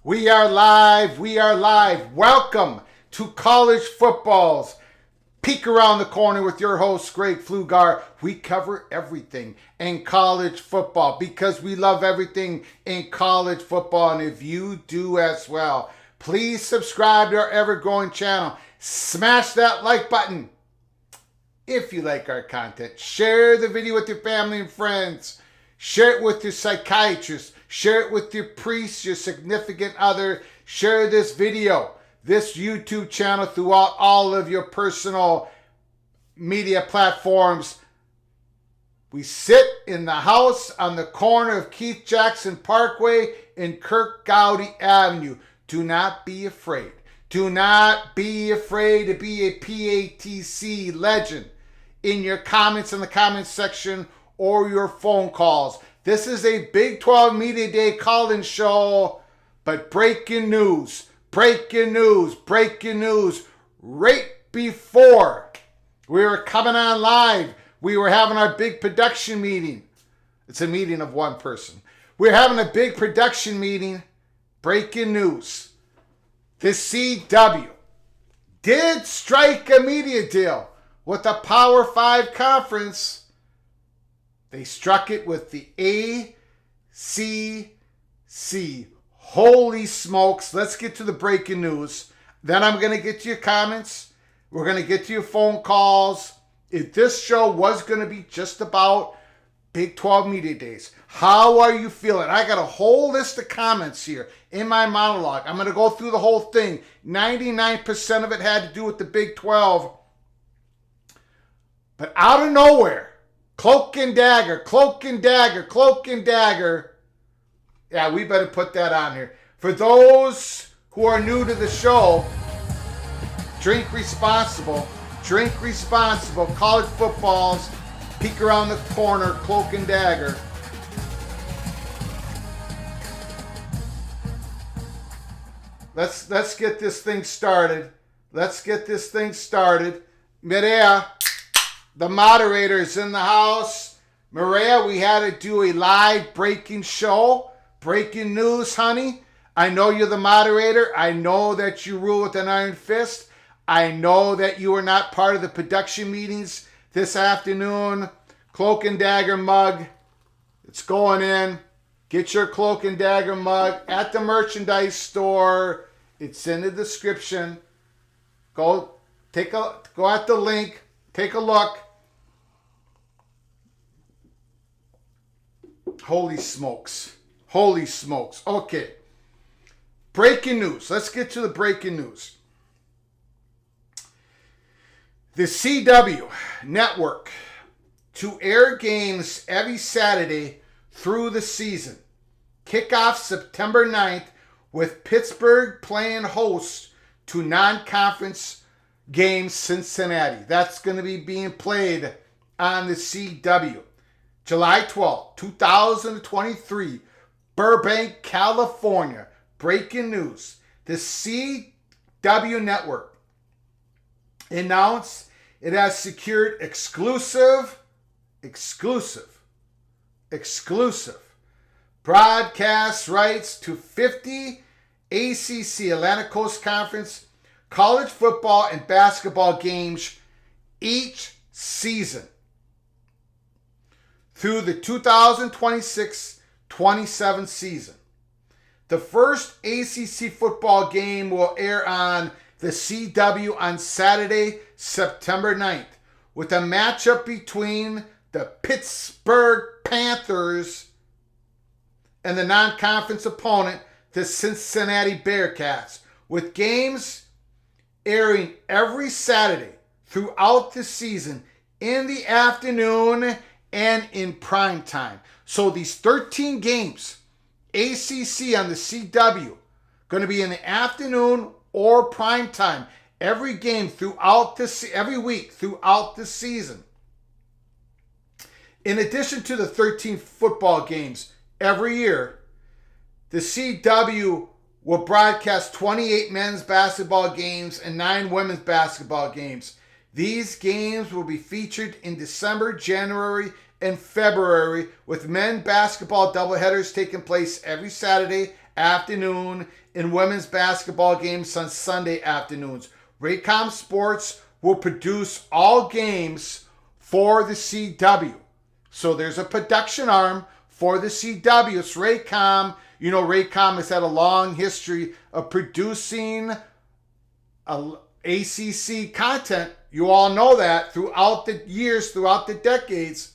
We are live. We are live. Welcome to College Football's Peek Around the Corner with your host, Greg Pflugar. We cover everything in college football because we love everything in college football. And if you do as well, please subscribe to our ever-growing channel. Smash that like button if you like our content. Share the video with your family and friends. Share it with your psychiatrist. Share it with your priest, your significant other. Share this video, this YouTube channel throughout all of your personal media platforms. We sit in the house on the corner of Keith Jackson Parkway and Kirk Gowdy Avenue. Do not be afraid. Do not be afraid to be a PATC legend in your comments in the comments section or your phone calls. This is a Big 12 Media Day call-in show, but breaking news, right before we were coming on live, we were having our big production meeting. It's a meeting of one person. We're having a big production meeting. Breaking news. The CW did strike a media deal with a Power 5 conference. They struck it with the ACC. Holy smokes. Let's get to the breaking news. Then I'm going to get to your comments. We're going to get to your phone calls. If this show was going to be just about Big 12 Media Days, how are you feeling? I got a whole list of comments here in my monologue. I'm going to go through the whole thing. 99% of it had to do with the Big 12. But out of nowhere, cloak and dagger. Yeah, we better put that on here. For those who are new to the show, drink responsible. College footballs, peek around the corner, cloak and dagger. Let's get this thing started. Let's get this thing started. Maria, the moderator, is in the house. Maria, we had to do a live breaking show. Breaking news, honey. I know you're the moderator. I know that you rule with an iron fist. I know that you are not part of the production meetings this afternoon. Cloak and Dagger mug. It's going in. Get your Cloak and Dagger mug at the merchandise store. It's in the description. Go at the link. Take a look. Holy smokes. Holy smokes. Okay. Breaking news. Let's get to the breaking news. The CW network to air games every Saturday through the season. Kickoff September 9th with Pittsburgh playing host to non-conference games Cincinnati. That's going to be being played on the CW. July 12th, 2023, Burbank, California. Breaking news. The CW network announced it has secured exclusive broadcast rights to 50 ACC, Atlantic Coast Conference, college football and basketball games each season through the 2026-27 season. The first ACC football game will air on the CW on Saturday, September 9th, with a matchup between the Pittsburgh Panthers and the non-conference opponent, the Cincinnati Bearcats, with games airing every Saturday throughout the season in the afternoon and in prime time. So these 13 games, ACC on the CW, going to be in the afternoon or prime time every game throughout every week throughout the season. In addition to the 13 football games every year, the CW will broadcast 28 men's basketball games and 9 women's basketball games. These games will be featured in December, January, and February, with men's basketball doubleheaders taking place every Saturday afternoon and women's basketball games on Sunday afternoons. Raycom Sports will produce all games for the CW. So there's a production arm for the CW. It's Raycom. You know, Raycom has had a long history of producing ACC content. You all know that throughout the years, throughout the decades.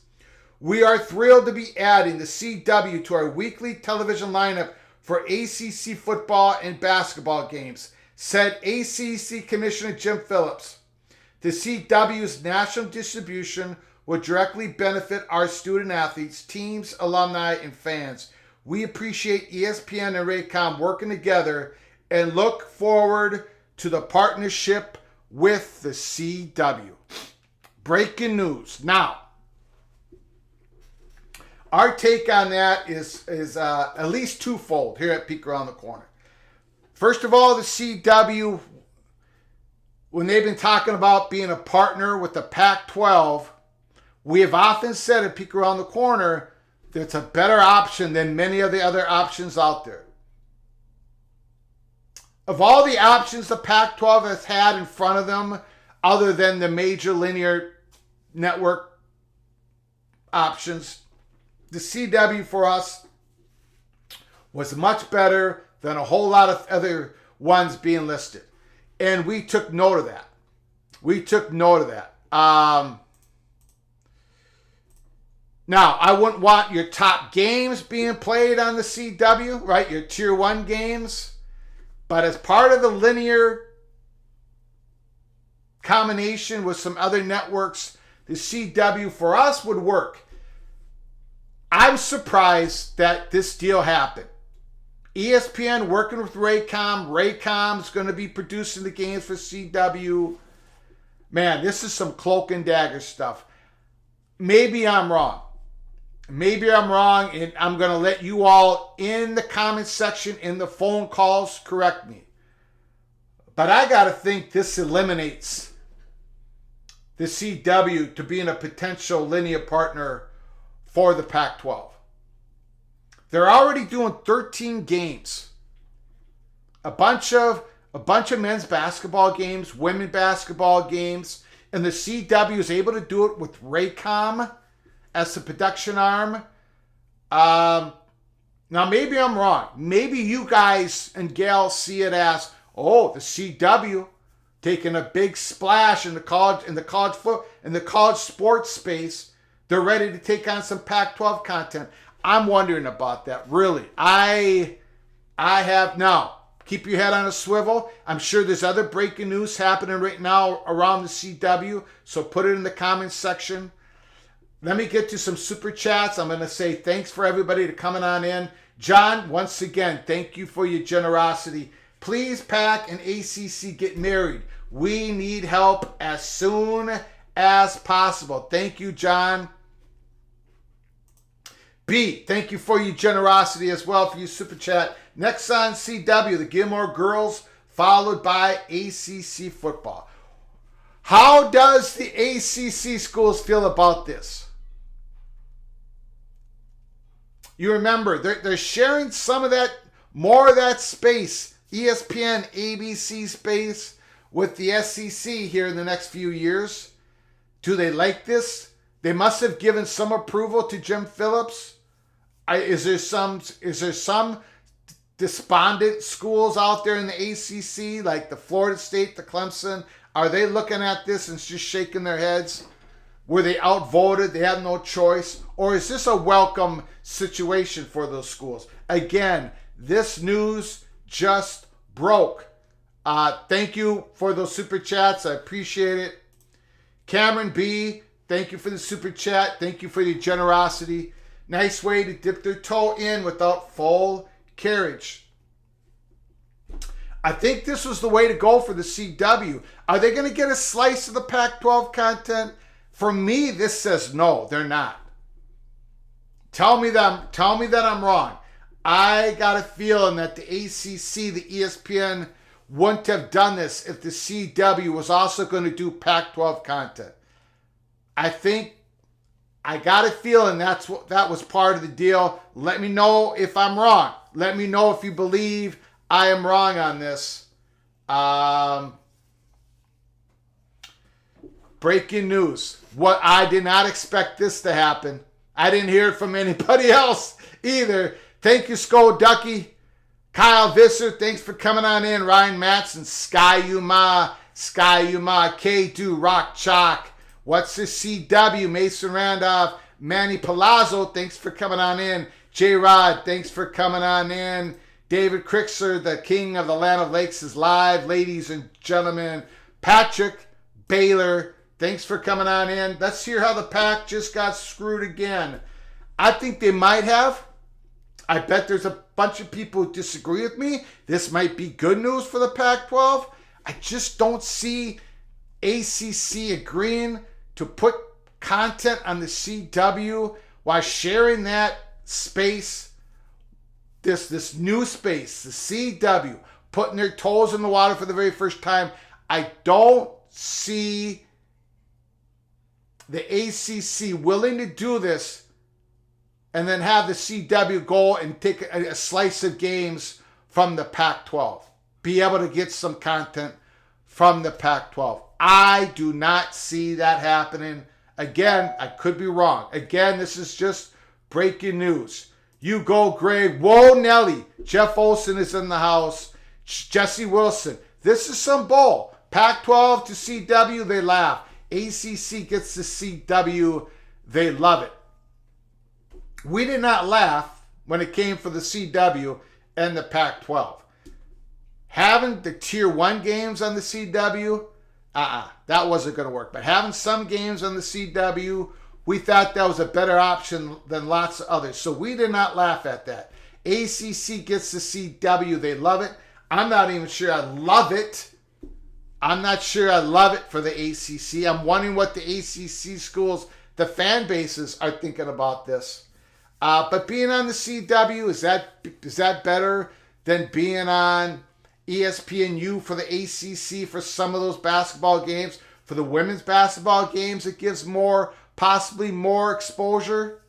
We are thrilled to be adding the CW to our weekly television lineup for ACC football and basketball games, said ACC Commissioner Jim Phillips. The CW's national distribution will directly benefit our student athletes, teams, alumni, and fans. We appreciate ESPN and Raycom working together and look forward to the partnership with the CW. Breaking news. Now, our take on that is at least twofold here at Peek Around the Corner. First of all, the CW, when they've been talking about being a partner with the Pac-12, we have often said at Peek Around the Corner that it's a better option than many of the other options out there. Of all the options the Pac-12 has had in front of them, other than the major linear network options, the CW for us was much better than a whole lot of other ones being listed. And we took note of that. Now, I wouldn't want your top games being played on the CW, right? Your tier 1 games. But as part of the linear combination with some other networks, the CW for us would work. I'm surprised that this deal happened. ESPN working with Raycom. Raycom's going to be producing the games for CW. Man, this is some cloak and dagger stuff. Maybe I'm wrong. And I'm going to let you all in the comment section, in the phone calls, correct me. But I got to think this eliminates the CW to being a potential linear partner for the Pac-12. They're already doing 13 games. A bunch of men's basketball games, women basketball games, and the CW is able to do it with Raycom as the production arm. Now, maybe I'm wrong. Maybe you guys and gals see it as, oh, the CW taking a big splash in the college sports space. They're ready to take on some Pac-12 content. I'm wondering about that. Really, I have now. Keep your head on a swivel. I'm sure there's other breaking news happening right now around the CW. So put it in the comments section. Let me get to some super chats. I'm going to say thanks for everybody to coming on in. John, once again, thank you for your generosity. Please, Pac and ACC, get married. We need help as soon as possible. Thank you, John. B, thank you for your generosity as well for your super chat. Next on CW, the Gilmore girls, followed by ACC football. How does the ACC schools feel about this? You remember, they're sharing some of that, more of that space, ESPN, ABC space, with the SEC here in the next few years. Do they like this? They must have given some approval to Jim Phillips. Is there some despondent schools out there in the ACC, like the Florida State, the Clemson? Are they looking at this and just shaking their heads? Were they outvoted? They have no choice? Or is this a welcome situation for those schools? Again, this news just broke. Thank you for those super chats. I appreciate it. Cameron B, thank you for the super chat. Thank you for your generosity. Nice way to dip their toe in without full carriage. I think this was the way to go for the CW. Are they going to get a slice of the Pac-12 content? For me, this says no, they're not. Tell me that I'm wrong. I got a feeling that the ACC, the ESPN, wouldn't have done this if the CW was also going to do Pac-12 content. I got a feeling that was part of the deal. Let me know if I'm wrong. Let me know if you believe I am wrong on this. Breaking news. What I did not expect this to happen. I didn't hear it from anybody else either. Thank you, Sko Ducky. Kyle Visser, thanks for coming on in. Ryan Matson, Sky Yuma, K-Do, Rock Chalk. What's this CW? Mason Randolph, Manny Palazzo, thanks for coming on in. J-Rod, thanks for coming on in. David Crixer, the king of the land of lakes, is live. Ladies and gentlemen, Patrick Baylor, thanks for coming on in. Let's hear how the Pac just got screwed again. I think they might have. I bet there's a bunch of people who disagree with me. This might be good news for the Pac-12. I just don't see ACC agreeing to put content on the CW while sharing that space, this new space, the CW, putting their toes in the water for the very first time. I don't see the ACC willing to do this and then have the CW go and take a slice of games from the Pac-12. Be able to get some content from the Pac-12. I do not see that happening. Again, I could be wrong. Again, this is just breaking news. You go, Greg. Whoa, Nelly. Jeff Olson is in the house. Jesse Wilson. This is some bull. Pac-12 to CW, they laugh. ACC gets to CW, they love it. We did not laugh when it came for the CW and the Pac-12. Having the Tier 1 games on the CW, that wasn't going to work. But having some games on the CW, we thought that was a better option than lots of others. So we did not laugh at that. ACC gets the CW, they love it. I'm not even sure I love it. I'm not sure I love it for the ACC. I'm wondering what the ACC schools, the fan bases, are thinking about this. But being on the CW, is that better than being on ESPNU for the ACC for some of those basketball games. For the women's basketball games, it gives possibly more exposure.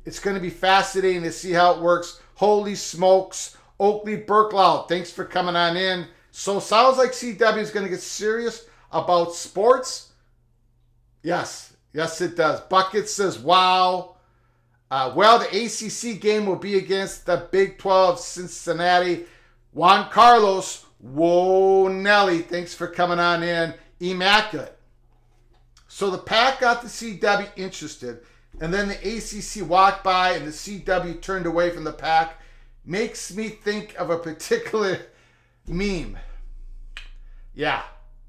It's going to be fascinating to see how it works. Holy smokes. Oakley Burklow, thanks for coming on in. So sounds like CW is going to get serious about sports. Yes, it does. Bucket says, wow. Well, the ACC game will be against the Big 12 Cincinnati. Juan Carlos, whoa, Nelly, thanks for coming on in. Immaculate. So the Pac got the CW interested, and then the ACC walked by and the CW turned away from the Pac. Makes me think of a particular meme. Yeah,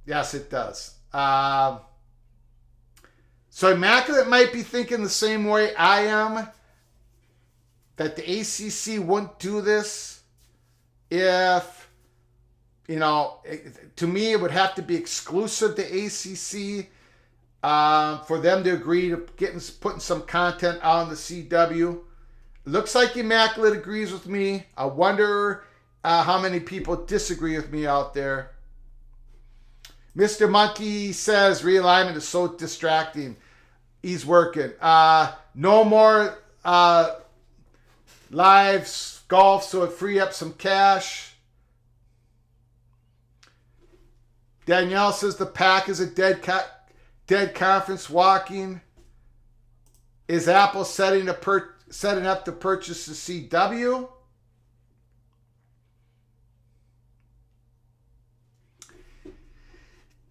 yes, it does. So Immaculate might be thinking the same way I am, that the ACC wouldn't do this if, to me it would have to be exclusive to ACC for them to agree to putting some content on the CW. Looks like Immaculate agrees with me. I wonder how many people disagree with me out there. Mr. Monkey says realignment is so distracting. He's working. No more live golf, so it free up some cash. Danielle says the Pac is a dead conference walking. Is Apple setting up to purchase the CW?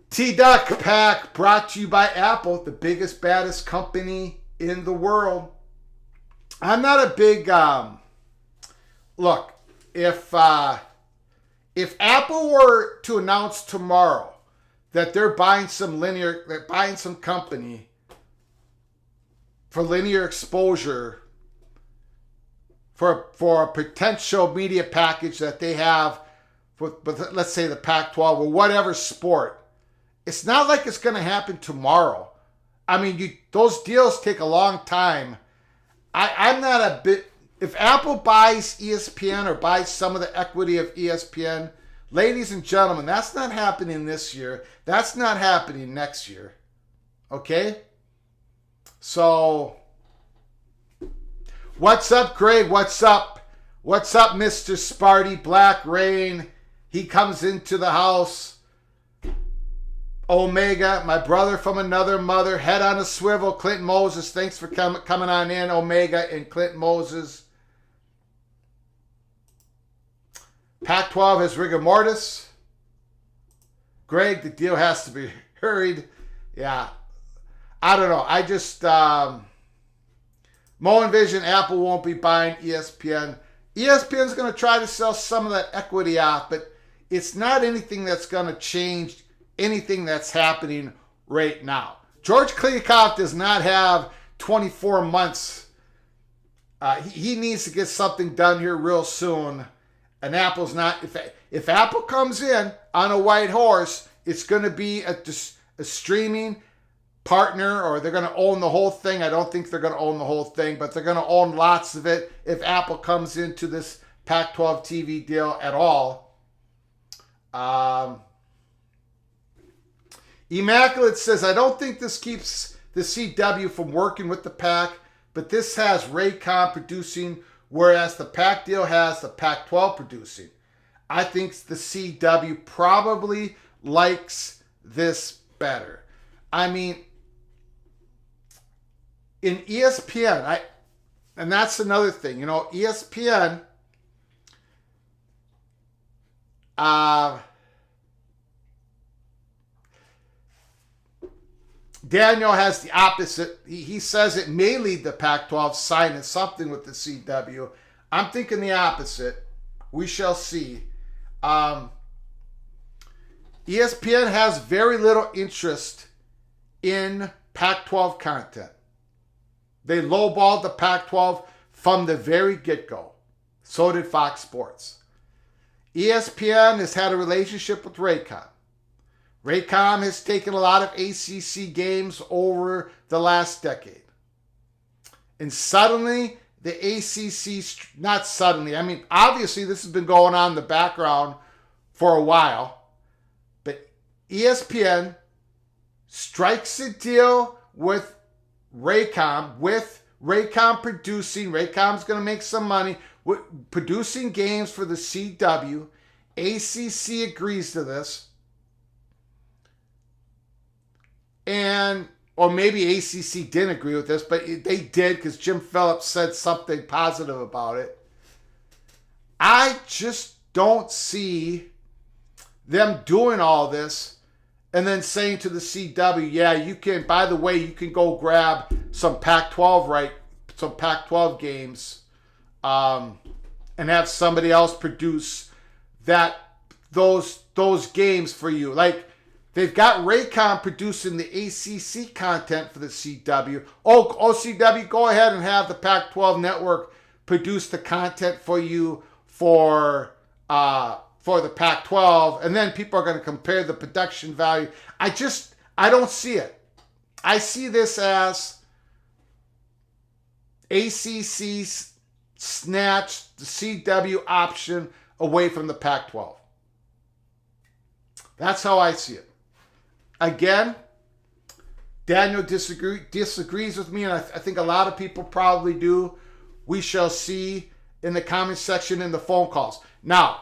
T-Duck Pack brought to you by Apple, the biggest, baddest company in the world. I'm not a big look. If Apple were to announce tomorrow that they're buying some company for linear exposure for a potential media package that they have for, let's say, the Pac-12 or whatever sport. It's not like it's going to happen tomorrow. I mean, those deals take a long time. I'm not a bit... If Apple buys ESPN or buys some of the equity of ESPN, ladies and gentlemen, that's not happening this year. That's not happening next year. Okay? So, what's up, Greg? What's up? What's up, Mr. Sparty? Black Rain. He comes into the house. Omega, my brother from another mother, head on a swivel. Clinton Moses, thanks for coming on in, Omega and Clinton Moses. Pac-12 has rigor mortis. Greg, the deal has to be hurried. Yeah, I don't know. I just, Mo envision Apple won't be buying ESPN. ESPN's going to try to sell some of that equity off, but it's not anything that's going to change anything that's happening right now. George Kliavkoff does not have 24 months. He needs to get something done here real soon. And Apple's not. If Apple comes in on a white horse, it's going to be a streaming partner, or they're going to own the whole thing. I don't think they're going to own the whole thing, but they're going to own lots of it if Apple comes into this Pac-12 TV deal at all. Immaculate says, I don't think this keeps the CW from working with the Pac, but this has Raycom producing, whereas the Pac deal has the Pac-12 producing. I think the CW probably likes this better. I mean, in ESPN, and that's another thing, ESPN, Daniel has the opposite. He says it may lead the Pac-12 signing something with the CW. I'm thinking the opposite. We shall see. ESPN has very little interest in Pac-12 content. They lowballed the Pac-12 from the very get-go. So did Fox Sports. ESPN has had a relationship with Raycom. Raycom has taken a lot of ACC games over the last decade. And suddenly, the ACC, not suddenly, I mean, obviously this has been going on in the background for a while. But ESPN strikes a deal with Raycom, producing. Raycom's going to make some money with producing games for the CW. ACC agrees to this. Or maybe ACC didn't agree with this, but they did because Jim Phillips said something positive about it. I just don't see them doing all this and then saying to the CW, yeah, you can, by the way, you can go grab some Pac-12 games and have somebody else produce those games for you. Like, they've got Raycom producing the ACC content for the CW. CW, go ahead and have the Pac-12 network produce the content for you for the Pac-12, and then people are going to compare the production value. I don't see it. I see this as ACC snatched the CW option away from the Pac-12. That's how I see it. Again, Daniel disagrees with me, and I think a lot of people probably do. We shall see in the comment section and the phone calls. Now,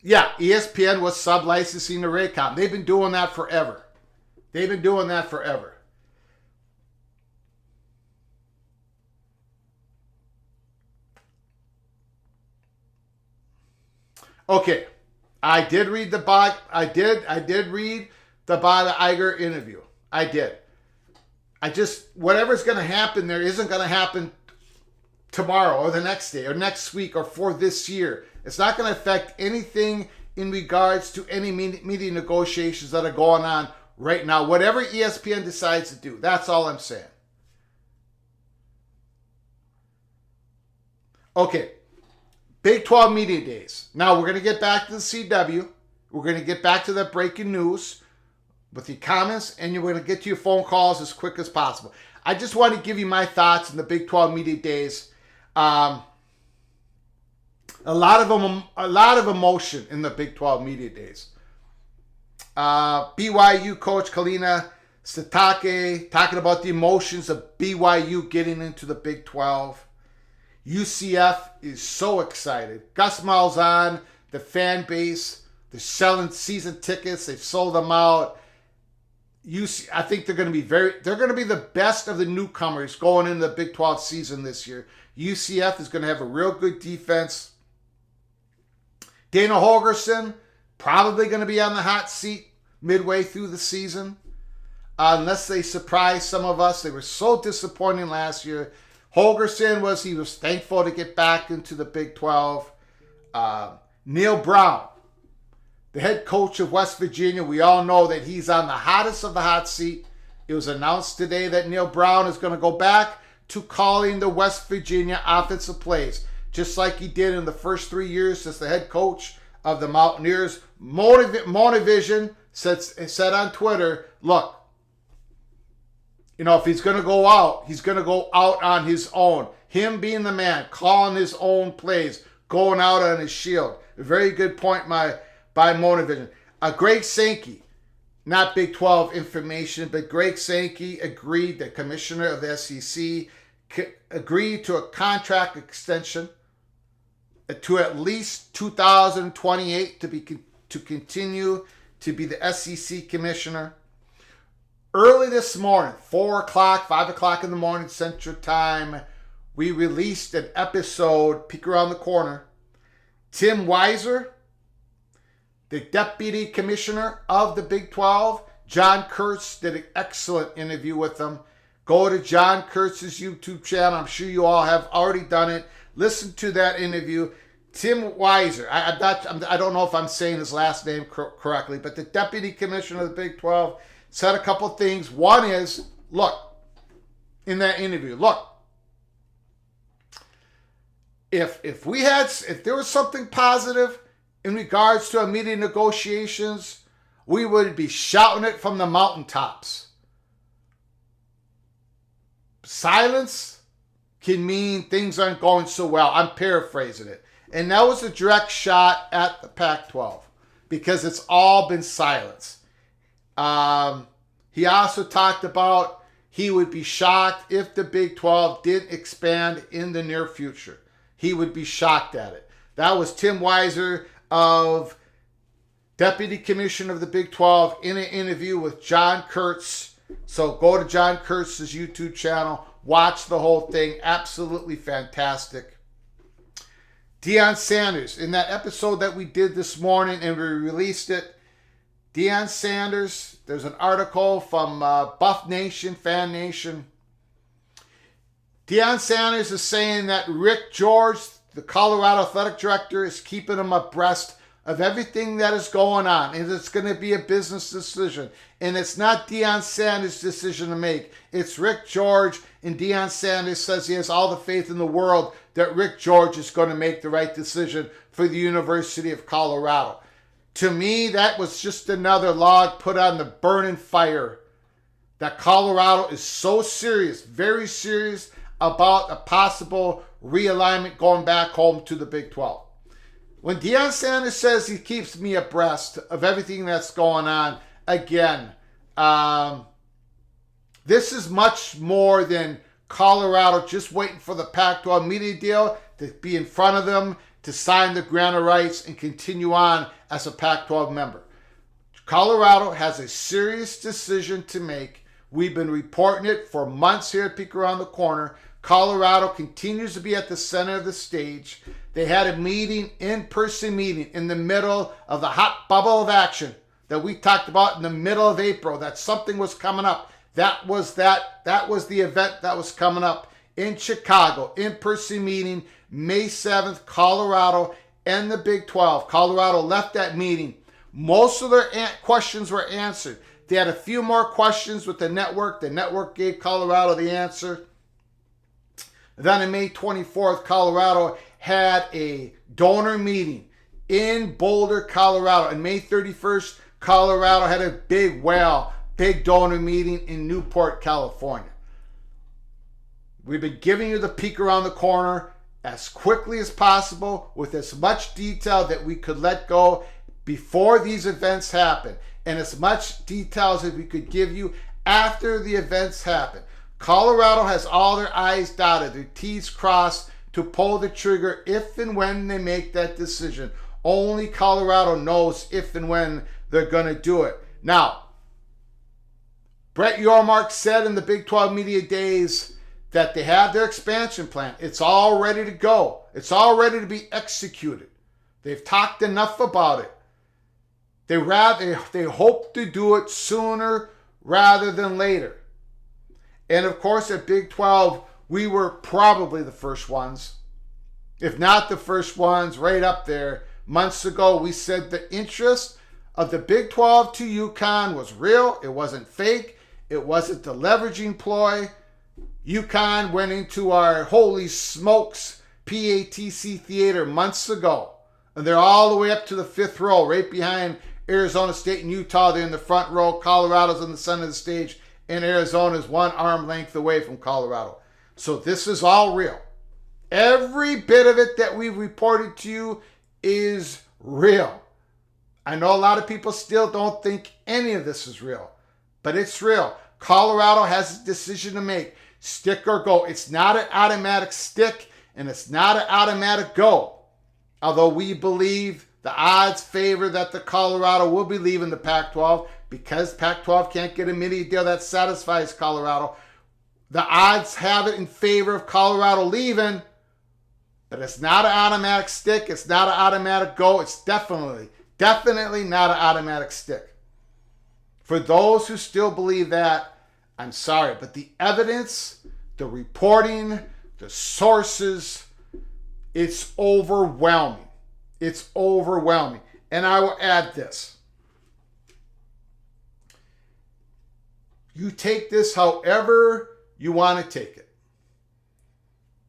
ESPN was sub-licensing to Raycom. They've been doing that forever. Okay, I did read the Bob Iger interview. I did. Whatever's going to happen there isn't going to happen tomorrow or the next day or next week or for this year. It's not going to affect anything in regards to any media negotiations that are going on right now. Whatever ESPN decides to do, that's all I'm saying. Okay, Big 12 Media Days. Now we're going to get back to the CW. We're going to get back to that breaking news with your comments, and you're going to get to your phone calls as quick as possible. I just want to give you my thoughts on the Big 12 Media Days. A lot of emotion in the Big 12 Media Days. BYU coach Kalina Sitake talking about the emotions of BYU getting into the Big 12. UCF is so excited. Gus Malzahn, the fan base, they're selling season tickets. They've sold them out. I think they're going to be the best of the newcomers going into the Big 12 season this year. UCF is going to have a real good defense. Dana Holgorsen probably going to be on the hot seat midway through the season. Unless they surprise some of us. They were so disappointing last year. Holgorsen was thankful to get back into the Big 12. Neil Brown, the head coach of West Virginia, we all know that he's on the hottest of the hot seat. It was announced today that Neil Brown is going to go back to calling the West Virginia offensive plays, just like he did in the first 3 years as the head coach of the Mountaineers. Motivision said on Twitter, look, if he's going to go out, he's going to go out on his own. Him being the man, calling his own plays, going out on his shield. A very good point by Motivision. Greg Sankey, not Big 12 information, but Greg Sankey agreed, the commissioner of the SEC, agreed to a contract extension to at least 2028 to continue to be the SEC commissioner. Early this morning, 4 o'clock, 5 o'clock in the morning Central Time, we released an episode, peek around the corner. Tim Weiser, the deputy commissioner of the Big 12, John Kurtz did an excellent interview with them. Go to John Kurtz's YouTube channel. I'm sure you all have already done it. Listen to that interview. Tim Weiser, I don't know if I'm saying his last name correctly, but the deputy commissioner of the Big 12 said a couple of things. One is, in that interview, if there was something positive in regards to immediate negotiations, we would be shouting it from the mountaintops. Silence can mean things aren't going so well. I'm paraphrasing it. And that was a direct shot at the Pac-12 because it's all been silence. He also talked about he would be shocked if the Big 12 did expand in the near future. He would be shocked at it. That was Tim Weiser of Deputy Commissioner of the Big 12 in an interview with John Kurtz. So go to John Kurtz's YouTube channel. Watch the whole thing. Absolutely fantastic. Deion Sanders, in that episode that we did this morning and we released it, Deion Sanders, there's an article from Buff Nation, Fan Nation. Deion Sanders is saying that Rick George, the Colorado athletic director, is keeping him abreast of everything that is going on. And it's going to be a business decision. And it's not Deion Sanders' decision to make. It's Rick George. And Deion Sanders says he has all the faith in the world that Rick George is going to make the right decision for the University of Colorado. To me, that was just another log put on the burning fire that Colorado is so serious, very serious about a possible realignment going back home to the Big 12. When Deion Sanders says he keeps me abreast of everything that's going on, again, this is much more than Colorado just waiting for the Pac-12 media deal to be in front of them to sign the grant of rights and continue on as a Pac-12 member. Colorado has a serious decision to make. We've been reporting it for months here at Peek Around the Corner. Colorado continues to be at the center of the stage. They had a meeting, in-person meeting, in the middle of the hot bubble of action that we talked about in the middle of April, that something was coming up. That was the event that was coming up in Chicago. In-person meeting, May 7th, Colorado and the Big 12. Colorado left that meeting. Most of their questions were answered. They had a few more questions with the network. The network gave Colorado the answer. Then on May 24th, Colorado had a donor meeting in Boulder, Colorado. And May 31st, Colorado had a big donor meeting in Newport, California. We've been giving you the peek around the corner as quickly as possible with as much detail that we could let go before these events happen, and as much details as we could give you after the events happen. Colorado has all their I's dotted, their T's crossed to pull the trigger if and when they make that decision. Only Colorado knows if and when they're going to do it. Now, Brett Yormark said in the Big 12 Media Days that they have their expansion plan. It's all ready to go. It's all ready to be executed. They've talked enough about it. They hope to do it sooner rather than later. And of course, at Big 12, we were probably the first ones, if not the first ones, right up there. Months ago, we said the interest of the Big 12 to UConn was real. It wasn't fake. It wasn't the leveraging ploy. UConn went into our holy smokes PATC theater months ago. And they're all the way up to the fifth row, right behind Arizona State and Utah. They're in the front row. Colorado's in the center of the stage. And Arizona's one arm length away from Colorado. So this is all real. Every bit of it that we've reported to you is real. I know a lot of people still don't think any of this is real, but it's real. Colorado has a decision to make. Stick or go. It's not an automatic stick, and it's not an automatic go. Although we believe the odds favor that the Colorado will be leaving the Pac-12 because Pac-12 can't get a media deal that satisfies Colorado. The odds have it in favor of Colorado leaving, but it's not an automatic stick. It's not an automatic go. It's definitely not an automatic stick. For those who still believe that, I'm sorry, but the evidence, the reporting, the sources, it's overwhelming. It's overwhelming. And I will add this. You take this however you want to take it.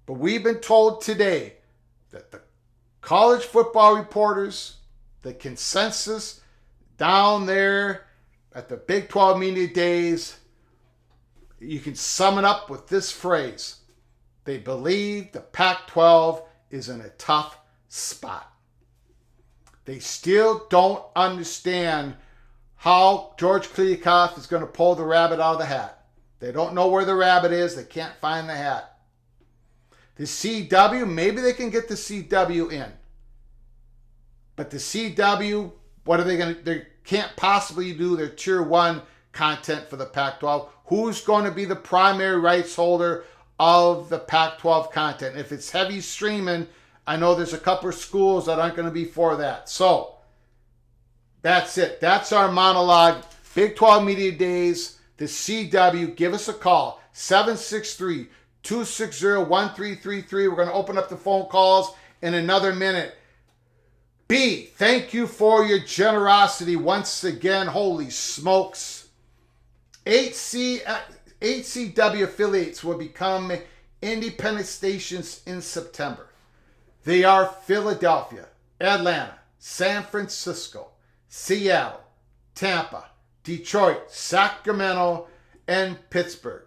But we've been told today that the college football reporters, the consensus down there at the Big 12 Media Days, you can sum it up with this phrase. They believe the Pac-12 is in a tough spot. They still don't understand how George Kliavkoff is going to pull the rabbit out of the hat. They don't know where the rabbit is. They can't find the hat. The CW, maybe they can get the CW in. But the CW, what are they going to... They can't possibly do their Tier 1 content for the Pac-12. Who's going to be the primary rights holder of the Pac-12 content? If it's heavy streaming, I know there's a couple of schools that aren't going to be for that. So, that's it. That's our monologue. Big 12 Media Days, the CW. Give us a call. 763-260-1333. We're going to open up the phone calls in another minute. B, thank you for your generosity once again. Holy smokes. HCW affiliates will become independent stations in September. They are Philadelphia, Atlanta, San Francisco, Seattle, Tampa, Detroit, Sacramento, and Pittsburgh.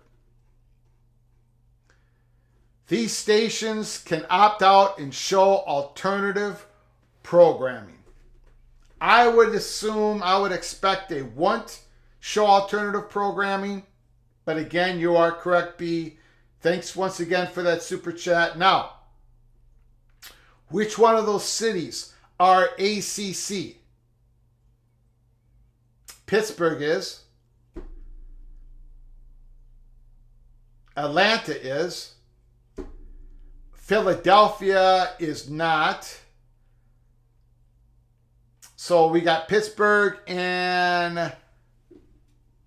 These stations can opt out and show alternative programming. I would expect they won't show alternative programming, but again, you are correct, B. Thanks once again for that super chat. Now, which one of those cities are ACC? Pittsburgh is. Atlanta is. Philadelphia is not. So we got Pittsburgh and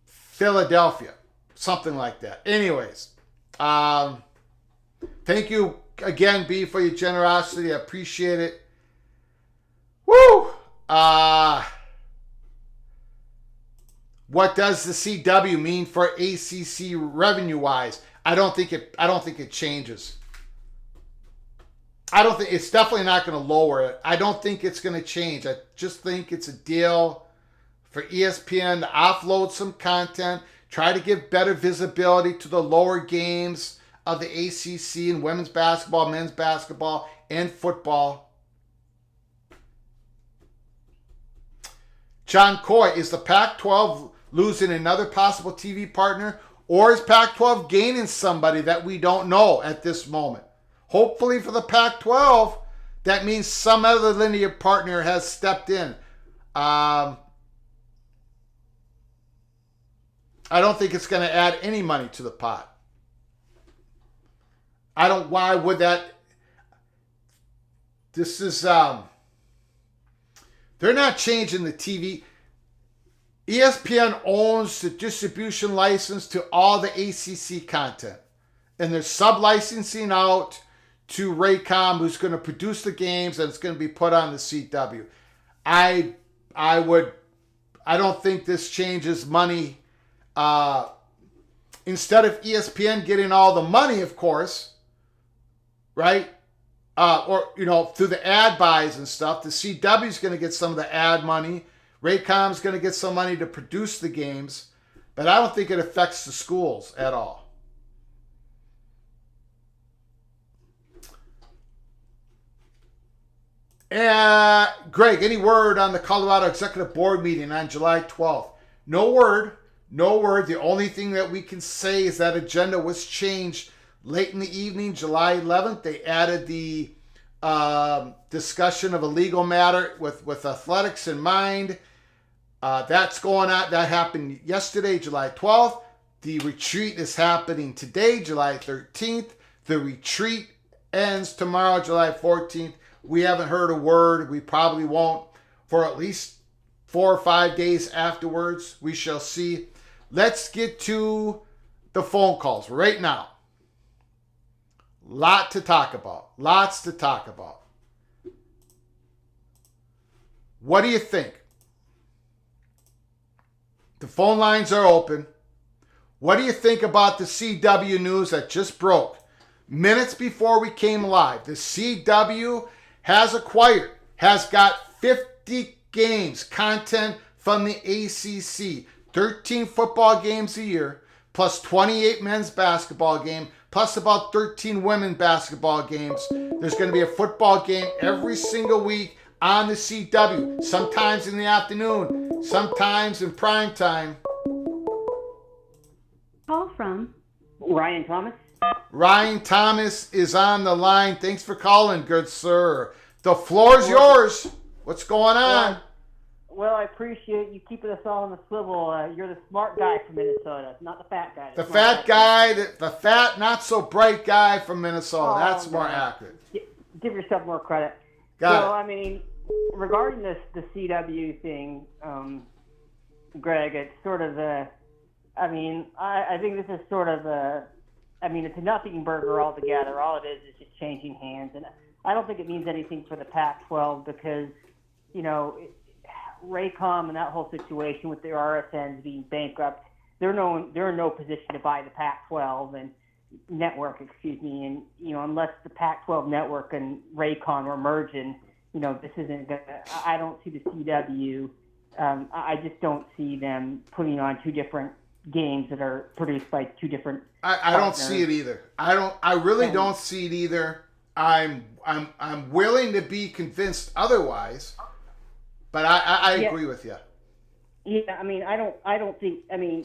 Philadelphia. Something like that. Anyways, thank you again, B, for your generosity. I appreciate it. Woo! What does the CW mean for ACC revenue-wise? I don't think it changes. It's definitely not going to lower it. I don't think it's going to change. I just think it's a deal for ESPN to offload some content, try to give better visibility to the lower games of the ACC in women's basketball, men's basketball, and football. John Coy, is the Pac-12 losing another possible TV partner, or is Pac-12 gaining somebody that we don't know at this moment? Hopefully for the Pac-12, that means some other linear partner has stepped in. I don't think it's going to add any money to the pot. Why would that? This is, they're not changing the TV. ESPN owns the distribution license to all the ACC content. And they're sub-licensing out to Raycom, who's going to produce the games, and it's going to be put on the CW. I don't think this changes money. Instead of ESPN getting all the money, of course, right? Through the ad buys and stuff, the CW is going to get some of the ad money. Raycom's going to get some money to produce the games, but I don't think it affects the schools at all. Greg, any word on the Colorado Executive Board meeting on July 12th? No word. The only thing that we can say is that agenda was changed late in the evening, July 11th. They added the discussion of a legal matter with athletics in mind. That's going on. That happened yesterday, July 12th. The retreat is happening today, July 13th. The retreat ends tomorrow, July 14th. We haven't heard a word. We probably won't for at least 4 or 5 days afterwards. We shall see. Let's get to the phone calls right now. Lots to talk about. What do you think? The phone lines are open. What do you think about the CW news that just broke? Minutes before we came live, the CW has got 50 games, content from the ACC, 13 football games a year, plus 28 men's basketball game, plus about 13 women basketball games. There's going to be a football game every single week on the CW, sometimes in the afternoon, sometimes in prime time. Call from Ryan Thomas. Ryan Thomas is on the line. Thanks for calling, good sir. The floor's yours. What's going on? Well, I appreciate you keeping us all on the swivel. You're the smart guy from Minnesota, not the fat guy. The fat guy, the fat, not so bright guy from Minnesota. That's more no. accurate. Give yourself more credit. Got it. I mean, regarding the CW thing, Greg, it's sort of I think this is sort of it's a nothing burger altogether. All it is just changing hands. And I don't think it means anything for the Pac-12 because, Raycom and that whole situation with their RSNs being bankrupt, they're in no position to buy the Pac-12 and network, and, unless the Pac-12 network and Raycom are merging, this isn't going to, I don't see the CW, I just don't see them putting on two different games that are produced by two different I don't see it either. I really don't see it either. I'm willing to be convinced otherwise, but I agree with you. Yeah, I don't think CW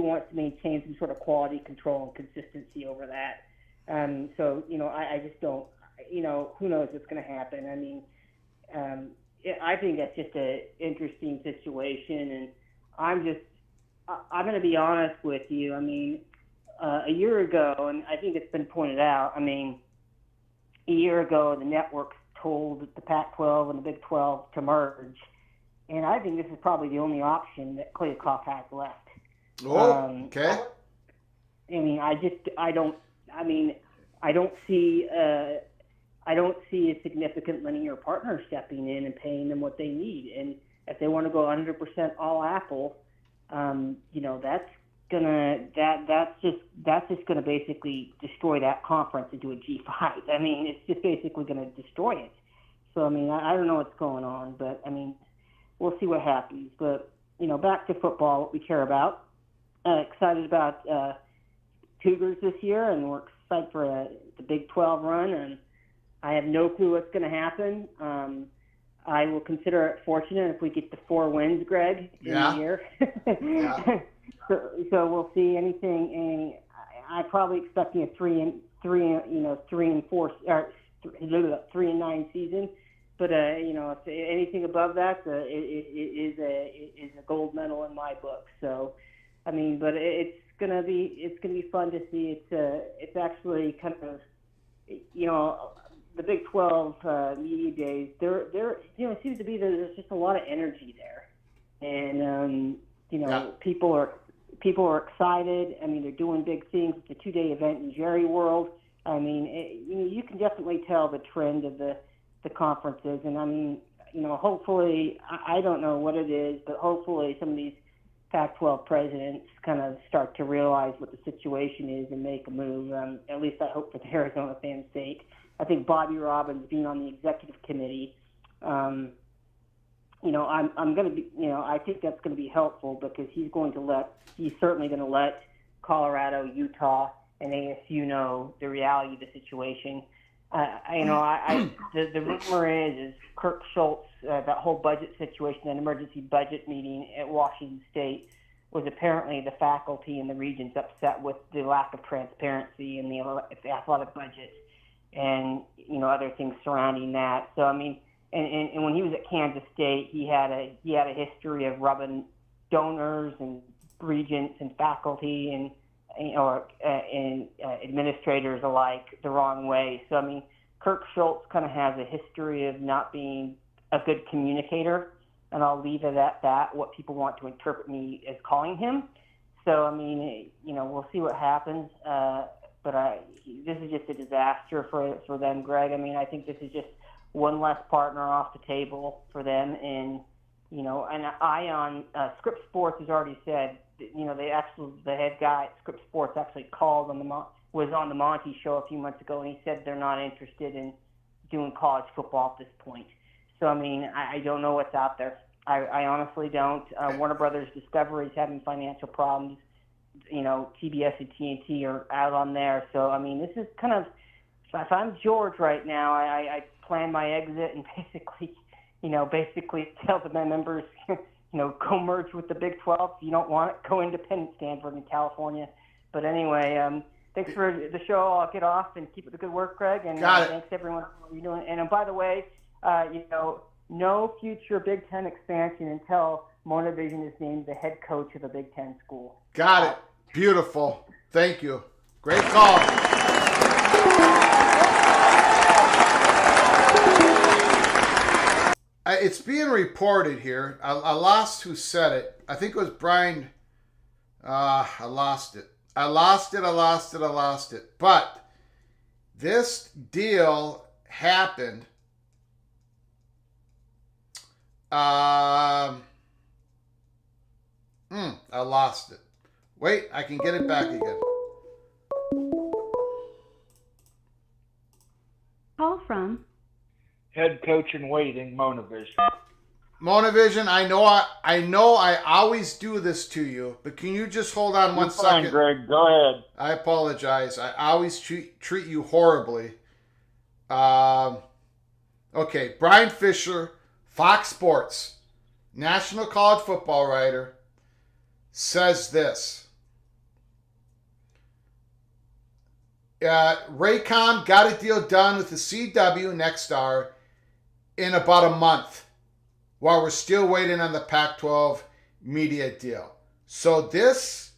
wants to maintain some sort of quality control and consistency over that. I just don't, who knows what's going to happen. I think that's just an interesting situation, and I'm going to be honest with you. A year ago, and I think it's been pointed out, a year ago the networks told the Pac-12 and the Big 12 to merge, and I think this is probably the only option that Kliavkoff has left. Oh, okay. I don't see a significant linear partner stepping in and paying them what they need, and if they want to go 100% all Apple, that's just gonna basically destroy that conference into a G5. It's just basically gonna destroy it. So I don't know what's going on, but we'll see what happens. But back to football, what we care about. Excited about Cougars this year, and we're excited for the Big 12 run. And I have no clue what's going to happen. I will consider it fortunate if we get to 4 wins, Greg, in the year. Yeah. So we'll see. I probably expecting a 3-4 or 3-9 season. But if anything above that, it is a gold medal in my book. So, but it's gonna be fun to see. It's actually kind of, the Big 12 media days. It seems to be that there's just a lot of energy there, and people are excited. They're doing big things. It's a 2-day event in Jerry World. You can definitely tell the trend of the conferences, and hopefully, I don't know what it is, but hopefully some of these Pac-12 presidents kind of start to realize what the situation is and make a move. At least I hope for the Arizona fans' sake. I think Bobby Robbins being on the executive committee, I'm going to be, I think that's going to be helpful because he's certainly going to let Colorado, Utah, and ASU know the reality of the situation. The rumor is Kirk Schultz, that whole budget situation, an emergency budget meeting at Washington State, was apparently the faculty in the regions upset with the lack of transparency in the athletic budget and other things surrounding that. So and when he was at Kansas State, he had a history of rubbing donors and regents and faculty and administrators alike the wrong way. So, Kirk Schultz kind of has a history of not being a good communicator, and I'll leave it at that, what people want to interpret me as calling him. So, we'll see what happens. But this is just a disaster for them, Greg. I think this is just one less partner off the table for them. And, and Ion, Scripps Sports has already said, the head guy at Scripps Sports actually was on the Monty show a few months ago, and he said they're not interested in doing college football at this point. So, I don't know what's out there. I honestly don't. Warner Brothers Discovery is having financial problems. TBS and TNT are out on there. So, I mean, this is kind of, if I'm George right now, I plan my exit and basically tell the members, go merge with the Big 12. If you don't want it, go independent, Stanford in California. But anyway, thanks for the show. I'll get off and keep up the good work, Greg. And thanks everyone for what you're doing. And by the way, no future Big Ten expansion until Monovision is named the head coach of a Big Ten school. Got it. Beautiful. Thank you. Great call. It's being reported here. I lost who said it. I think it was Brian. I lost it. But this deal happened. I lost it. Wait, I can get it back again. Call from head coach in waiting, Monovision. Monovision, I know I always do this to you, but can you just hold on one second? Fine, Greg. Go ahead. I apologize. I always treat you horribly. Okay, Brian Fisher, Fox Sports, National College Football writer, says this. Raycom got a deal done with the CW Nexstar in about a month while we're still waiting on the Pac-12 media deal. So this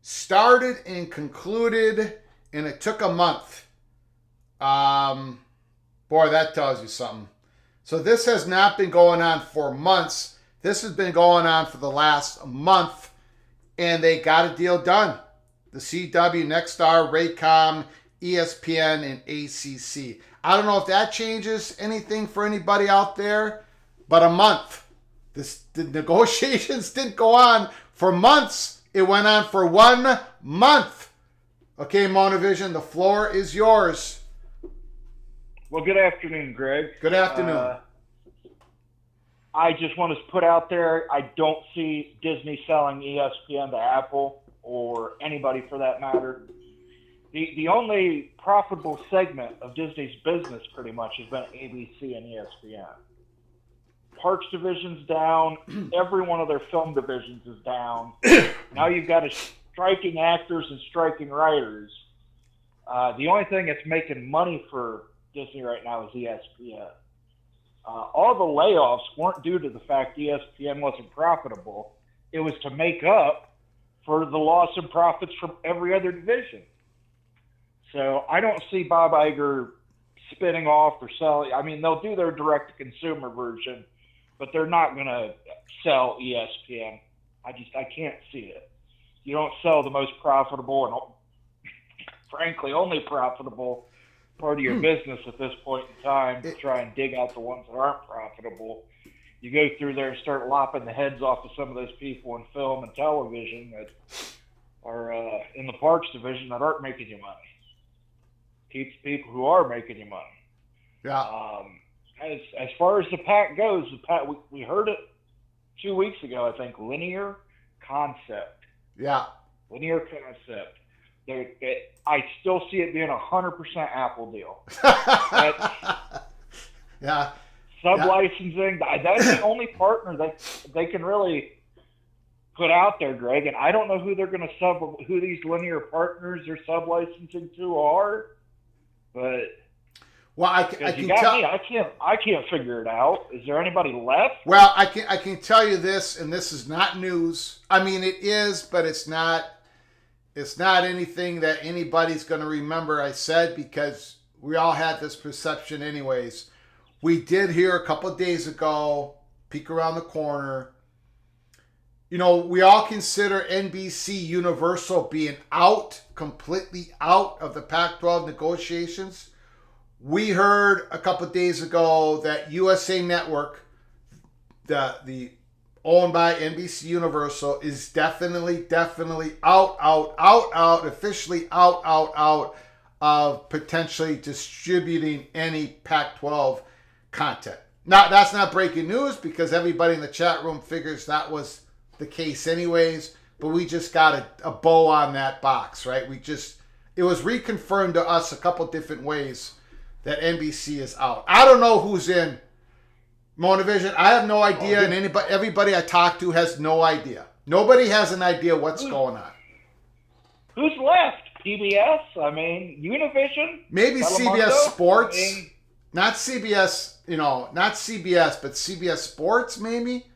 started and concluded, and it took a month. Boy, that tells you something. So this has not been going on for months. This has been going on for the last month, and they got a deal done. The CW, Nexstar, Raycom, ESPN, and ACC. I don't know if that changes anything for anybody out there, but a month. The negotiations didn't go on for months. It went on for 1 month. Okay, Monovision, the floor is yours. Well, good afternoon, Greg. Good afternoon. I just want to put out there, I don't see Disney selling ESPN to Apple or anybody for that matter. The only profitable segment of Disney's business pretty much has been ABC and ESPN. Parks division's down. Every one of their film divisions is down. Now you've got striking actors and striking writers. The only thing that's making money for Disney right now is ESPN. All the layoffs weren't due to the fact ESPN wasn't profitable. It was to make up for the loss in profits from every other division. So I don't see Bob Iger spinning off or selling. I mean, they'll do their direct-to-consumer version, but they're not going to sell ESPN. I can't see it. You don't sell the most profitable and, frankly, only profitable part of your business at this point in time to try and dig out the ones that aren't profitable. You go through there and start lopping the heads off of some of those people in film and television that are in the Parks division that aren't making you money. Keeps people who are making you money. Yeah. As far as the Pac goes, we heard it 2 weeks ago, I think, linear concept. Yeah. Linear concept. I still see it being 100% Apple deal. Yeah. Sub-licensing, that's the only partner that they can really put out there, Greg. And I don't know who they're going to who these linear partners are sub-licensing to are, but well, I can tell. I can't figure it out. Is there anybody left? Well, I can tell you this, and this is not news. I mean, it is, but it's not. It's not anything that anybody's going to remember I said, because we all had this perception anyways. We did hear a couple of days ago, peek around the corner. You know, we all consider NBC Universal being completely out of the Pac-12 negotiations. We heard a couple of days ago that USA Network, the owned by NBC Universal, is definitely out, officially out of potentially distributing any Pac-12 content. Now, that's not breaking news because everybody in the chat room figures that was the case anyways, but we just got a bow on that box, right? It was reconfirmed to us a couple different ways that NBC is out. I don't know who's in Monovision. I have no idea, and everybody I talk to has no idea. Nobody has an idea what's going on. Who's left? PBS? I mean, Univision? Maybe Telemundo? CBS Sports. I mean, not CBS, not CBS, but CBS Sports maybe.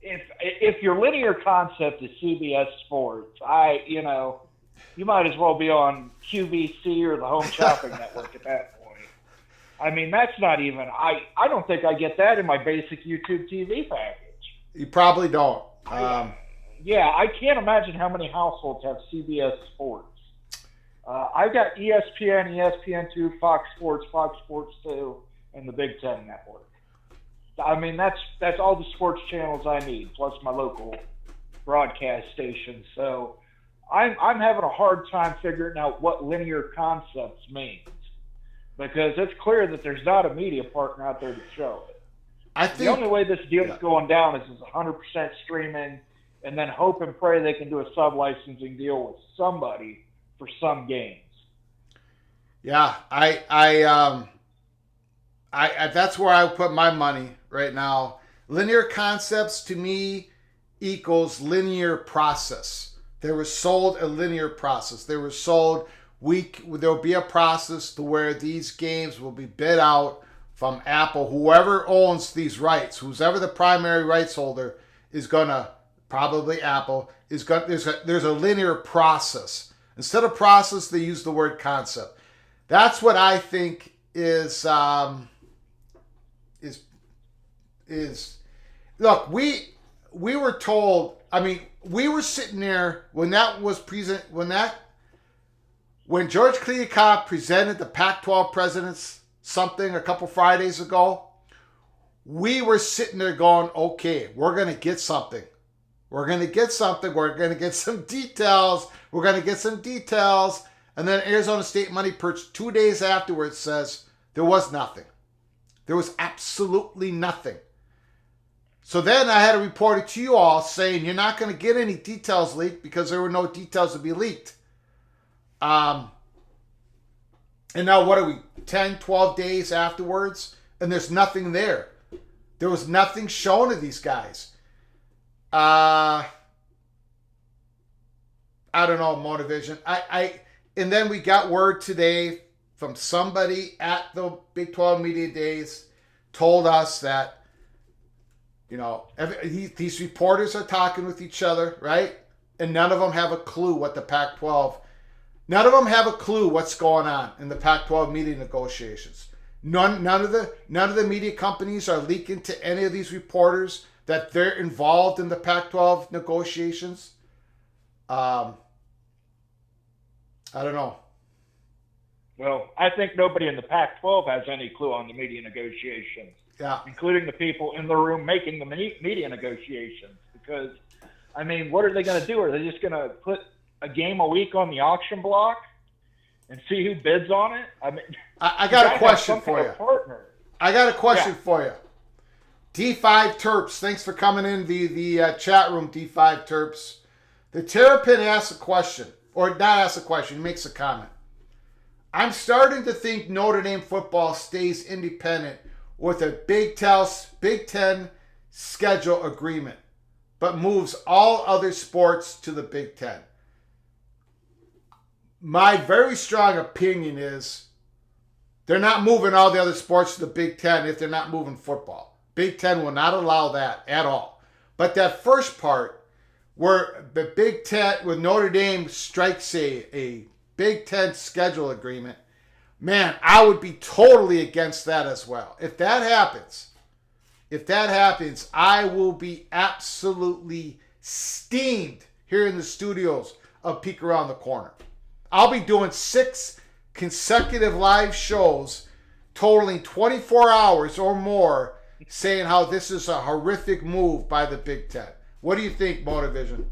If your linear concept is CBS Sports, you might as well be on QVC or the Home Shopping Network at that point. I mean, that's not even. I don't think I get that in my basic YouTube TV package. You probably don't. Yeah, I can't imagine how many households have CBS Sports. I've got ESPN, ESPN2, Fox Sports 2, and the Big Ten Network. I mean, that's all the sports channels I need, plus my local broadcast station. So I'm having a hard time figuring out what linear concepts means, because it's clear that there's not a media partner out there to show it. I think the only way this deal is going down is 100% streaming, and then hope and pray they can do a sub-licensing deal with somebody for some games. Yeah, I that's where I put my money right now. Linear concepts to me equals linear process. They were sold a linear process. They were sold there'll be a process to where these games will be bid out from Apple. Whoever owns these rights, whoever the primary rights holder is gonna, probably Apple, there's a linear process. Instead of process, they use the word concept. That's what I think is look, we were told, I mean, we were sitting there when that was when George Kliavkoff presented the Pac-12 presidents something a couple Fridays ago, we were sitting there going, okay, we're going to get something. We're going to get something. We're going to get some details. We're going to get some details. And then Arizona State Money Perch 2 days afterwards says there was nothing. There was absolutely nothing. So then I had to report it to you all saying you're not going to get any details leaked because there were no details to be leaked. And now what are we, 10, 12 days afterwards? And there's nothing there. There was nothing shown of these guys. I don't know, Monovision. And then we got word today from somebody at the Big 12 Media Days told us that, these reporters are talking with each other, right? And none of them have a clue what the Pac-12, none of them have a clue what's going on in the Pac-12 media negotiations. None of the media companies are leaking to any of these reporters that they're involved in the Pac-12 negotiations. I don't know. Well, I think nobody in the Pac-12 has any clue on the media negotiations, including the people in the room making the media negotiations. Because, I mean, what are they going to do? Are they just going to put a game a week on the auction block and see who bids on it? I mean, I got a question for you. I got a question for you. D5 Terps, thanks for coming in the chat room, D5 Terps. The Terrapin asks a question, or not asks a question, he makes a comment. I'm starting to think Notre Dame football stays independent with a Big Ten schedule agreement, but moves all other sports to the Big Ten. My very strong opinion is they're not moving all the other sports to the Big Ten if they're not moving football. Big Ten will not allow that at all. But that first part, where the Big Ten, with Notre Dame strikes a Big Ten schedule agreement, man, I would be totally against that as well. If that happens, I will be absolutely steamed here in the studios of Peek Around the Corner. I'll be doing 6 consecutive live shows totaling 24 hours or more saying how this is a horrific move by the Big Ten. What do you think, Monovision?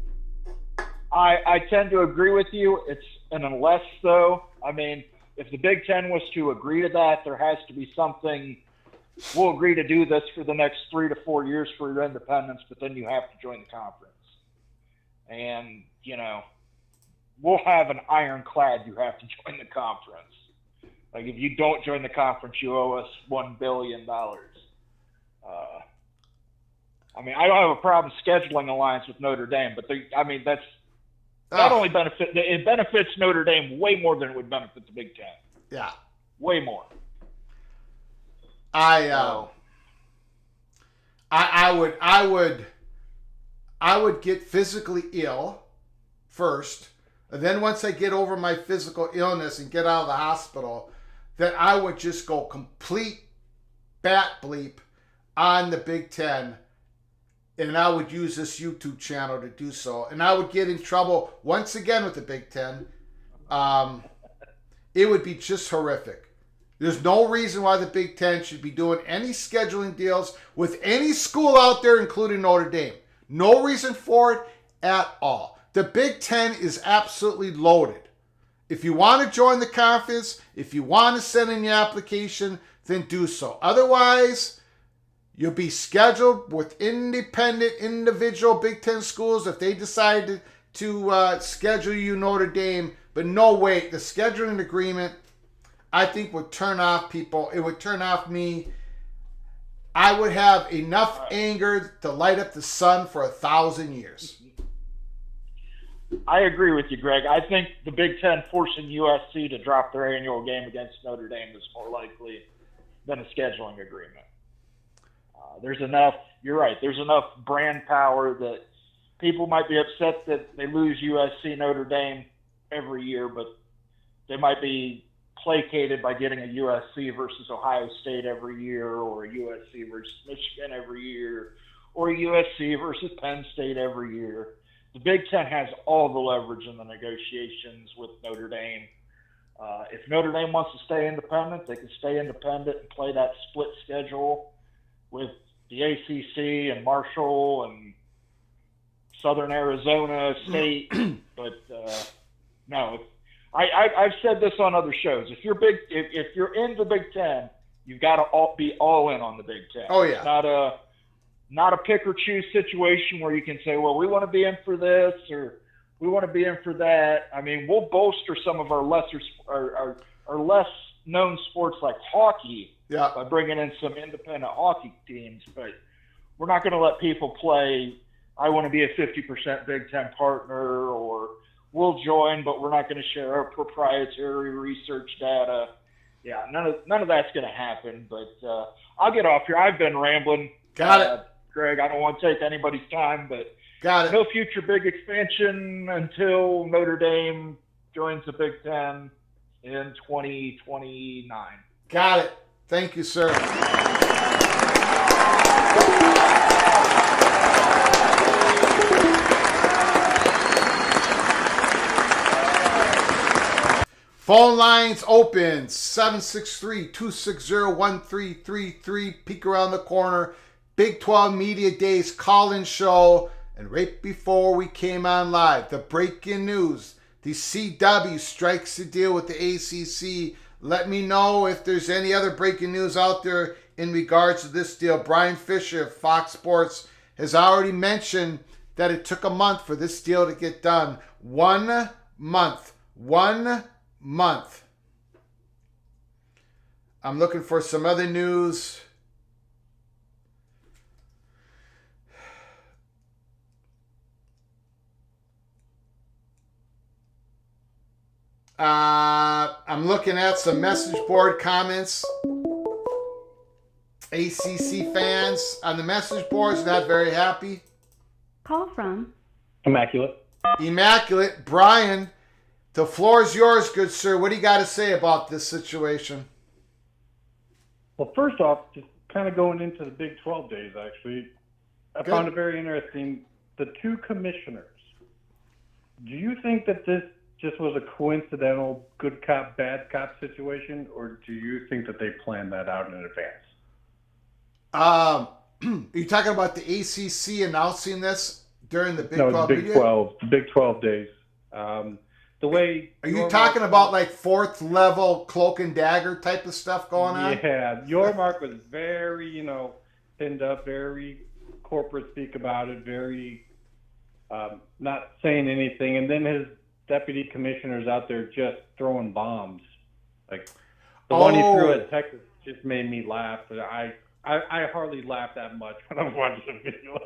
I tend to agree with you. It's an unless, though. I mean, if the Big Ten was to agree to that, there has to be something we'll agree to do this for the next 3 to 4 years for your independence, but then you have to join the conference. And, we'll have an ironclad you have to join the conference. Like, if you don't join the conference, you owe us $1 billion. I don't have a problem scheduling alliance with Notre Dame, but that's not only it benefits Notre Dame way more than it would benefit the Big Ten. Yeah. Way more. I would get physically ill first, and then once I get over my physical illness and get out of the hospital, then I would just go complete bat bleep on the Big Ten, and I would use this YouTube channel to do so, and I would get in trouble once again with the Big Ten. It would be just horrific. There's no reason why the Big Ten should be doing any scheduling deals with any school out there, including Notre Dame. No reason for it at all. The Big Ten is absolutely loaded. If you want to join the conference, if you want to send in your application, then do so. Otherwise, you'll be scheduled with individual Big Ten schools if they decide to schedule you Notre Dame. But no way, the scheduling agreement, I think, would turn off people. It would turn off me. I would have enough anger to light up the sun for 1,000 years. I agree with you, Greg. I think the Big Ten forcing USC to drop their annual game against Notre Dame is more likely than a scheduling agreement. There's enough, you're right, there's enough brand power that people might be upset that they lose USC Notre Dame every year, but they might be placated by getting a USC versus Ohio State every year, or a USC versus Michigan every year, or a USC versus Penn State every year. The Big Ten has all the leverage in the negotiations with Notre Dame. If Notre Dame wants to stay independent, they can stay independent and play that split schedule with the ACC and Marshall and Southern Arizona State. But no, I've said this on other shows. If you're in the Big Ten, you've got to be all in on the Big Ten. Oh yeah, It's not a pick or choose situation where you can say, well, we want to be in for this or we want to be in for that. I mean, we'll bolster some of our less known sports like hockey by bringing in some independent hockey teams, but we're not going to let people play, I want to be a 50% Big Ten partner, or we'll join, but we're not going to share our proprietary research data. Yeah, none of that's going to happen, but I'll get off here. I've been rambling. Got it. Greg, I don't want to take anybody's time, but got it. No future big expansion until Notre Dame joins the Big Ten in 2029. Got it. Thank you, sir. Phone lines open, 763-260-1333. Peek around the corner. Big 12 Media Days call-in show. And right before we came on live, the breaking news. The CW strikes the deal with the ACC. Let me know if there's any other breaking news out there in regards to this deal. Brian Fisher of Fox Sports has already mentioned that it took a month for this deal to get done. 1 month. 1 month. I'm looking for some other news. I'm looking at some message board comments. ACC fans on the message boards not very happy. Call from Immaculate. Brian, the floor is yours, good sir. What do you got to say about this situation? Well, first off, just kind of going into the Big 12 days, actually, I found it very interesting. The two commissioners, do you think that this just was a coincidental good cop, bad cop situation, or do you think that they planned that out in advance? Are you talking about the ACC announcing this during the Big 12 Big media? 12, the Big 12 days. The the way. Are you talking about like fourth level cloak and dagger type of stuff going on? Yeah, your Mark was very, pinned up, very corporate speak about it, very not saying anything, and then his deputy commissioners out there just throwing bombs. Like the one he threw at Texas just made me laugh. But I hardly laugh that much when I'm watching the video.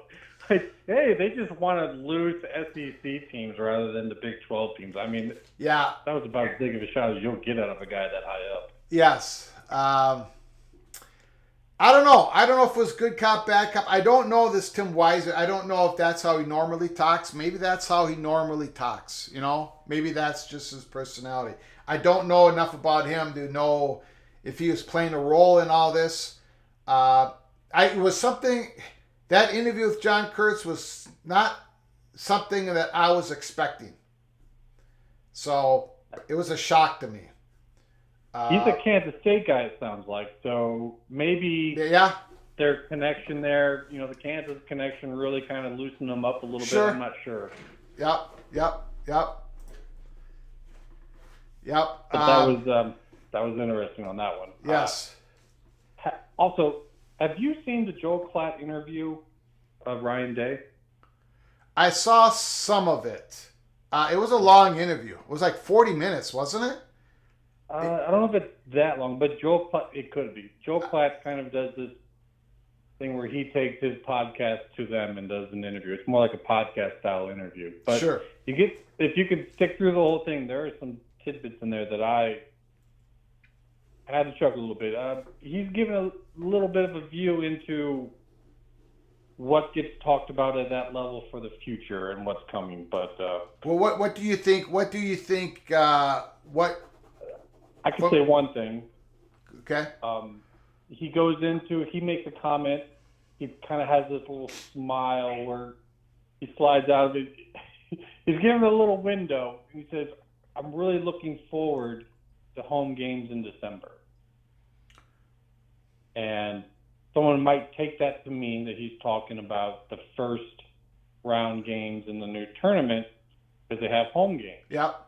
Like, hey, they just want to lose to SEC teams rather than the Big 12 teams. I mean, yeah, that was about as big of a shot as you'll get out of a guy that high up. Yes. I don't know. I don't know if it was good cop, bad cop. I don't know this Tim Weiser. I don't know if that's how he normally talks. Maybe that's how he normally talks, Maybe that's just his personality. I don't know enough about him to know if he was playing a role in all this. It was something... That interview with John Kurtz was not something that I was expecting. So it was a shock to me. He's a Kansas State guy, it sounds like. So maybe their connection there, the Kansas connection really kind of loosened them up a little bit. I'm not sure. Yep. But that was interesting on that one. Yes. Also, have you seen the Joel Klatt interview of Ryan Day? I saw some of it. It was a long interview. It was like 40 minutes, wasn't it? I don't know if it's that long, but Joel Klatt, it could be. Joel Klatt kind of does this thing where he takes his podcast to them and does an interview. It's more like a podcast style interview. But sure. If you could stick through the whole thing, there are some tidbits in there that I had to chuckle a little bit. He's given a little bit of a view into what gets talked about at that level for the future and what's coming. But well, what do you think? What do you think? What I can say one thing. Okay. He makes a comment. He kind of has this little smile where he slides out of it. He's given a little window. He says, "I'm really looking forward to home games in December." And someone might take that to mean that he's talking about the first round games in the new tournament because they have home games. Yep.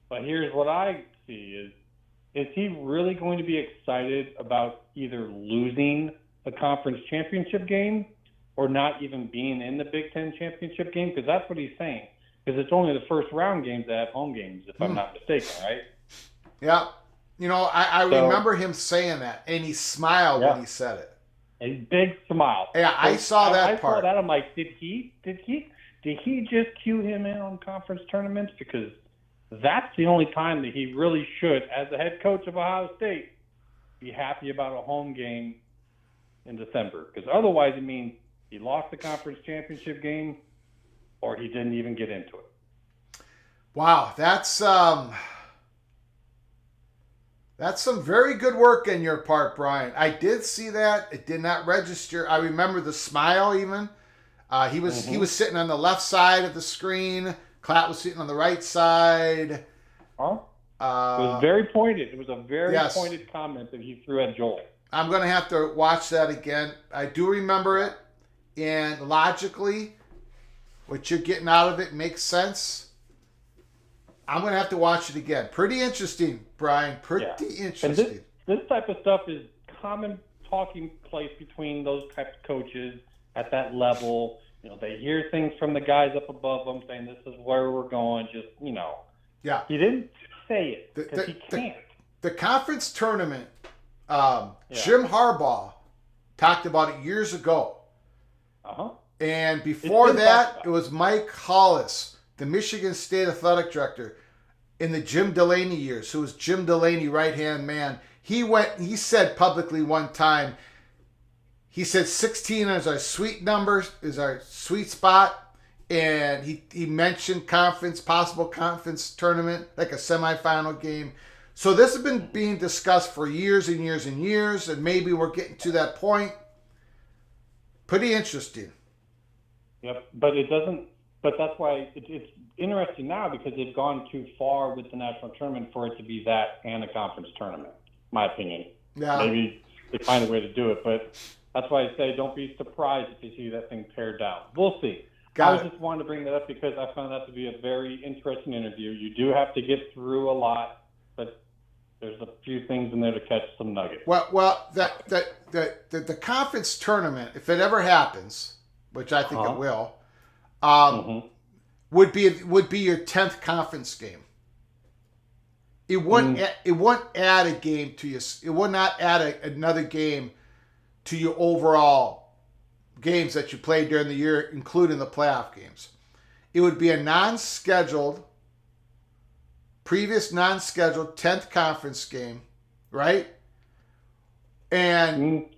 But here's what I see is he really going to be excited about either losing a conference championship game or not even being in the Big Ten championship game? Because that's what he's saying. Because it's only the first round games that have home games, if I'm not mistaken, right? Yeah. I remember him saying that, and he smiled when he said it. A big smile. Yeah, I saw that part. I saw that. I'm like, did he just cue him in on conference tournaments? Because that's the only time that he really should, as the head coach of Ohio State, be happy about a home game in December. Because otherwise, it means he lost the conference championship game or he didn't even get into it. Wow, that's some very good work on your part, Brian. I did see that. It did not register. I remember the smile even. He was sitting on the left side of the screen. Klatt was sitting on the right side. It was very pointed. It was a very pointed comment that he threw at Joel. I'm going to have to watch that again. I do remember it. And logically, what you're getting out of it makes sense. I'm going to have to watch it again. Pretty interesting, Brian. Pretty interesting. And this type of stuff is common talking place between those types of coaches at that level. They hear things from the guys up above them saying, this is where we're going. Just, Yeah. He didn't say it because he can't. The conference tournament, Jim Harbaugh talked about it years ago. Uh-huh. And before that, it was Mike Hollis, the Michigan State athletic director in the Jim Delaney years, who was Jim Delaney right-hand man. He said publicly one time, he said 16 is our sweet number, is our sweet spot. And he mentioned possible conference tournament, like a semifinal game. So this has been being discussed for years and years and years, and maybe we're getting to that point. Pretty interesting. Yep, but it doesn't. But that's why it's interesting now because they've gone too far with the national tournament for it to be that and a conference tournament. My opinion. Yeah. Maybe they find a way to do it, but that's why I say don't be surprised if you see that thing pared down. We'll see. I was just wanting to bring that up because I found that to be a very interesting interview. You do have to get through a lot, but there's a few things in there to catch some nuggets. Well, the conference tournament, if it ever happens, which I think it will, would be your 10th conference game. It wouldn't add a game to you. It would not add another game to your overall games that you played during the year, including the playoff games. It would be a previous non-scheduled 10th conference game, right? And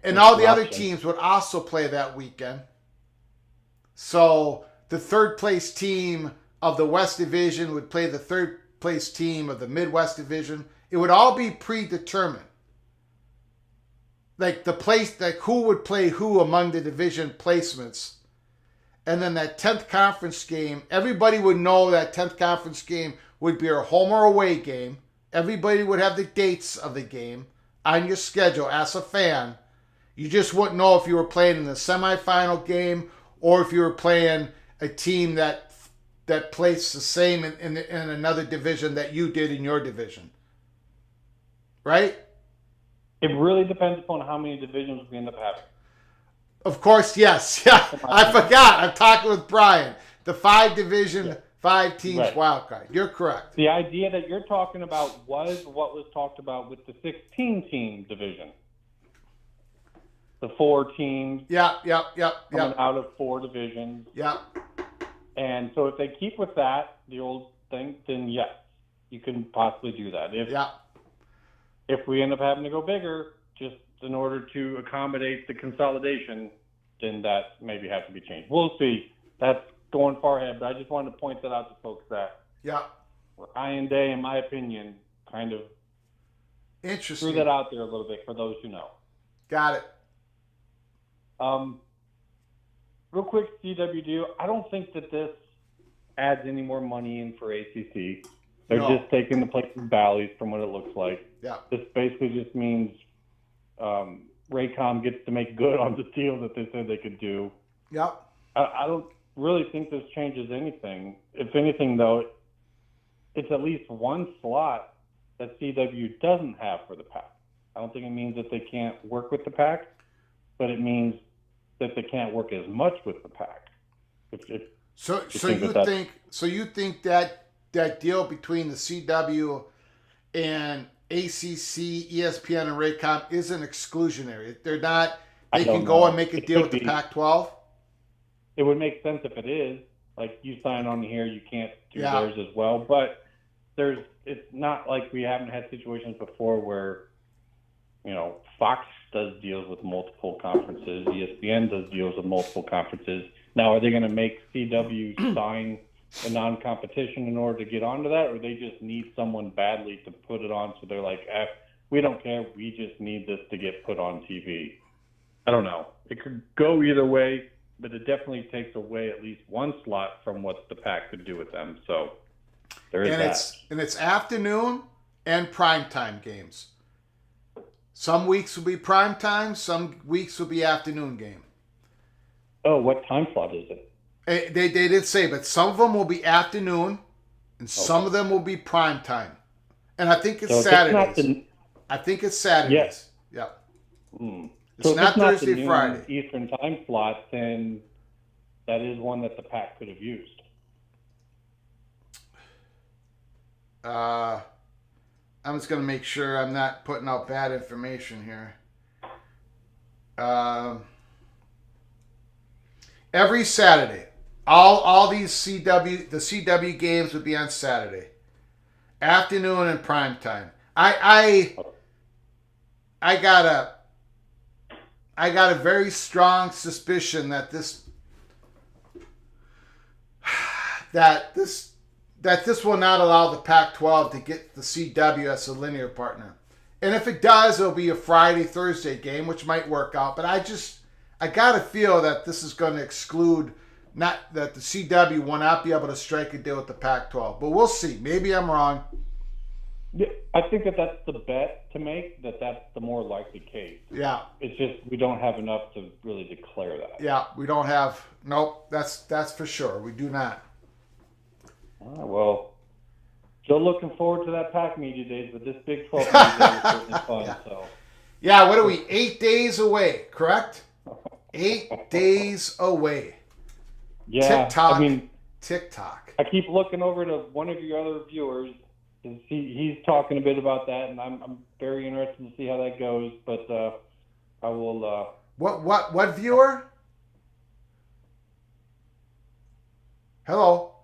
and all the other teams would also play that weekend. So the third place team of the West Division would play the third place team of the Midwest Division. It would all be predetermined. Like who would play who among the division placements. And then that 10th conference game, everybody would know that 10th conference game would be a home or away game. Everybody would have the dates of the game on your schedule as a fan. You just wouldn't know if you were playing in the semifinal game or if you were playing a team that placed the same in another division that you did in your division. Right? It really depends upon how many divisions we end up having. Of course, yes. Yeah, I forgot. I'm talking with Brian. The 5 division, 5 teams wild card. You're correct. The idea that you're talking about was what was talked about with the 16-team division. The 4 teams coming out of 4 divisions. Yeah. And so if they keep with that, the old thing, then yes, you can possibly do that. If we end up having to go bigger, just in order to accommodate the consolidation, then that maybe has to be changed. We'll see. That's going far ahead, but I just wanted to point that out to folks that Ryan Day, in my opinion, kind of threw that out there a little bit for those who know. Got it. Real quick, CW deal. I don't think that this adds any more money in for ACC. They're just taking the place of Bally's from what it looks like. Yeah. This basically just means Raycom gets to make good on the deal that they said they could do. Yep. I don't really think this changes anything. If anything, though, it's at least one slot that CW doesn't have for the PAC. I don't think it means that they can't work with the PAC, but it means that they can't work as much with the PAC. So you think that deal between the CW and ACC, ESPN, and Raycom isn't exclusionary? They're not. They can go and make a deal with the Pac-12. It would make sense if it is. Like, you sign on here, you can't do theirs as well. But it's not like we haven't had situations before where, Fox does deals with multiple conferences, ESPN does deals with multiple conferences. Now, are they going to make CW sign a non-competition in order to get onto that, or they just need someone badly to put it on, so they're like, we don't care, we just need this to get put on TV? I don't know. It could go either way, but it definitely takes away at least one slot from what the PAC could do with them. So there is that. It's afternoon and primetime games. Some weeks will be primetime, some weeks will be afternoon game. Oh, what time slot is it? They did say, but some of them will be afternoon, and some of them will be prime time. And I think it's Saturdays. I think it's Saturdays. Yeah. It's not Thursday, Friday. Eastern time slot, then that is one that the PAC could have used. I'm just going to make sure I'm not putting out bad information here. Every Saturday, all these the CW games would be on Saturday, afternoon and prime time. I got a very strong suspicion that this will not allow the Pac-12 to get the CW as a linear partner. And if it does, it'll be a Friday, Thursday game, which might work out. But I got to feel that this is going to exclude, not that the CW will not be able to strike a deal with the Pac-12. But we'll see. Maybe I'm wrong. Yeah, I think that that's the bet to make, that's the more likely case. Yeah. It's just we don't have enough to really declare that. Yeah, we don't have. Nope, that's for sure. We do not. All right, well, still looking forward to that pack media days, but this Big 12 media day is certainly fun. Yeah. So. Yeah, what are we? 8 days away, correct? 8 days away. Yeah, TikTok. I mean, TikTok. I keep looking over to one of your other viewers, and he's talking a bit about that, and I'm very interested to see how that goes. But I will. What viewer? Hello.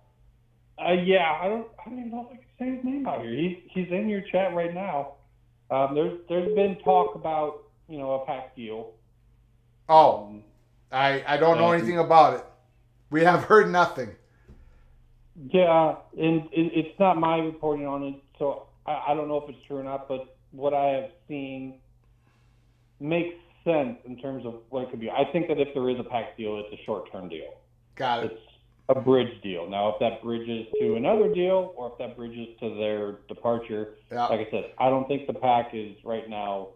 Yeah, I don't even know if I can say his name out here. He's in your chat right now. There's been talk about a pack deal. Oh, I don't know anything about it. We have heard nothing. Yeah, and it's not my reporting on it, so I don't know if it's true or not. But what I have seen makes sense in terms of what it could be. I think that if there is a pack deal, it's a short-term deal. Got it. It's a bridge deal. Now, if that bridges to another deal, or if that bridges to their departure, like I said, I don't think the pack is right now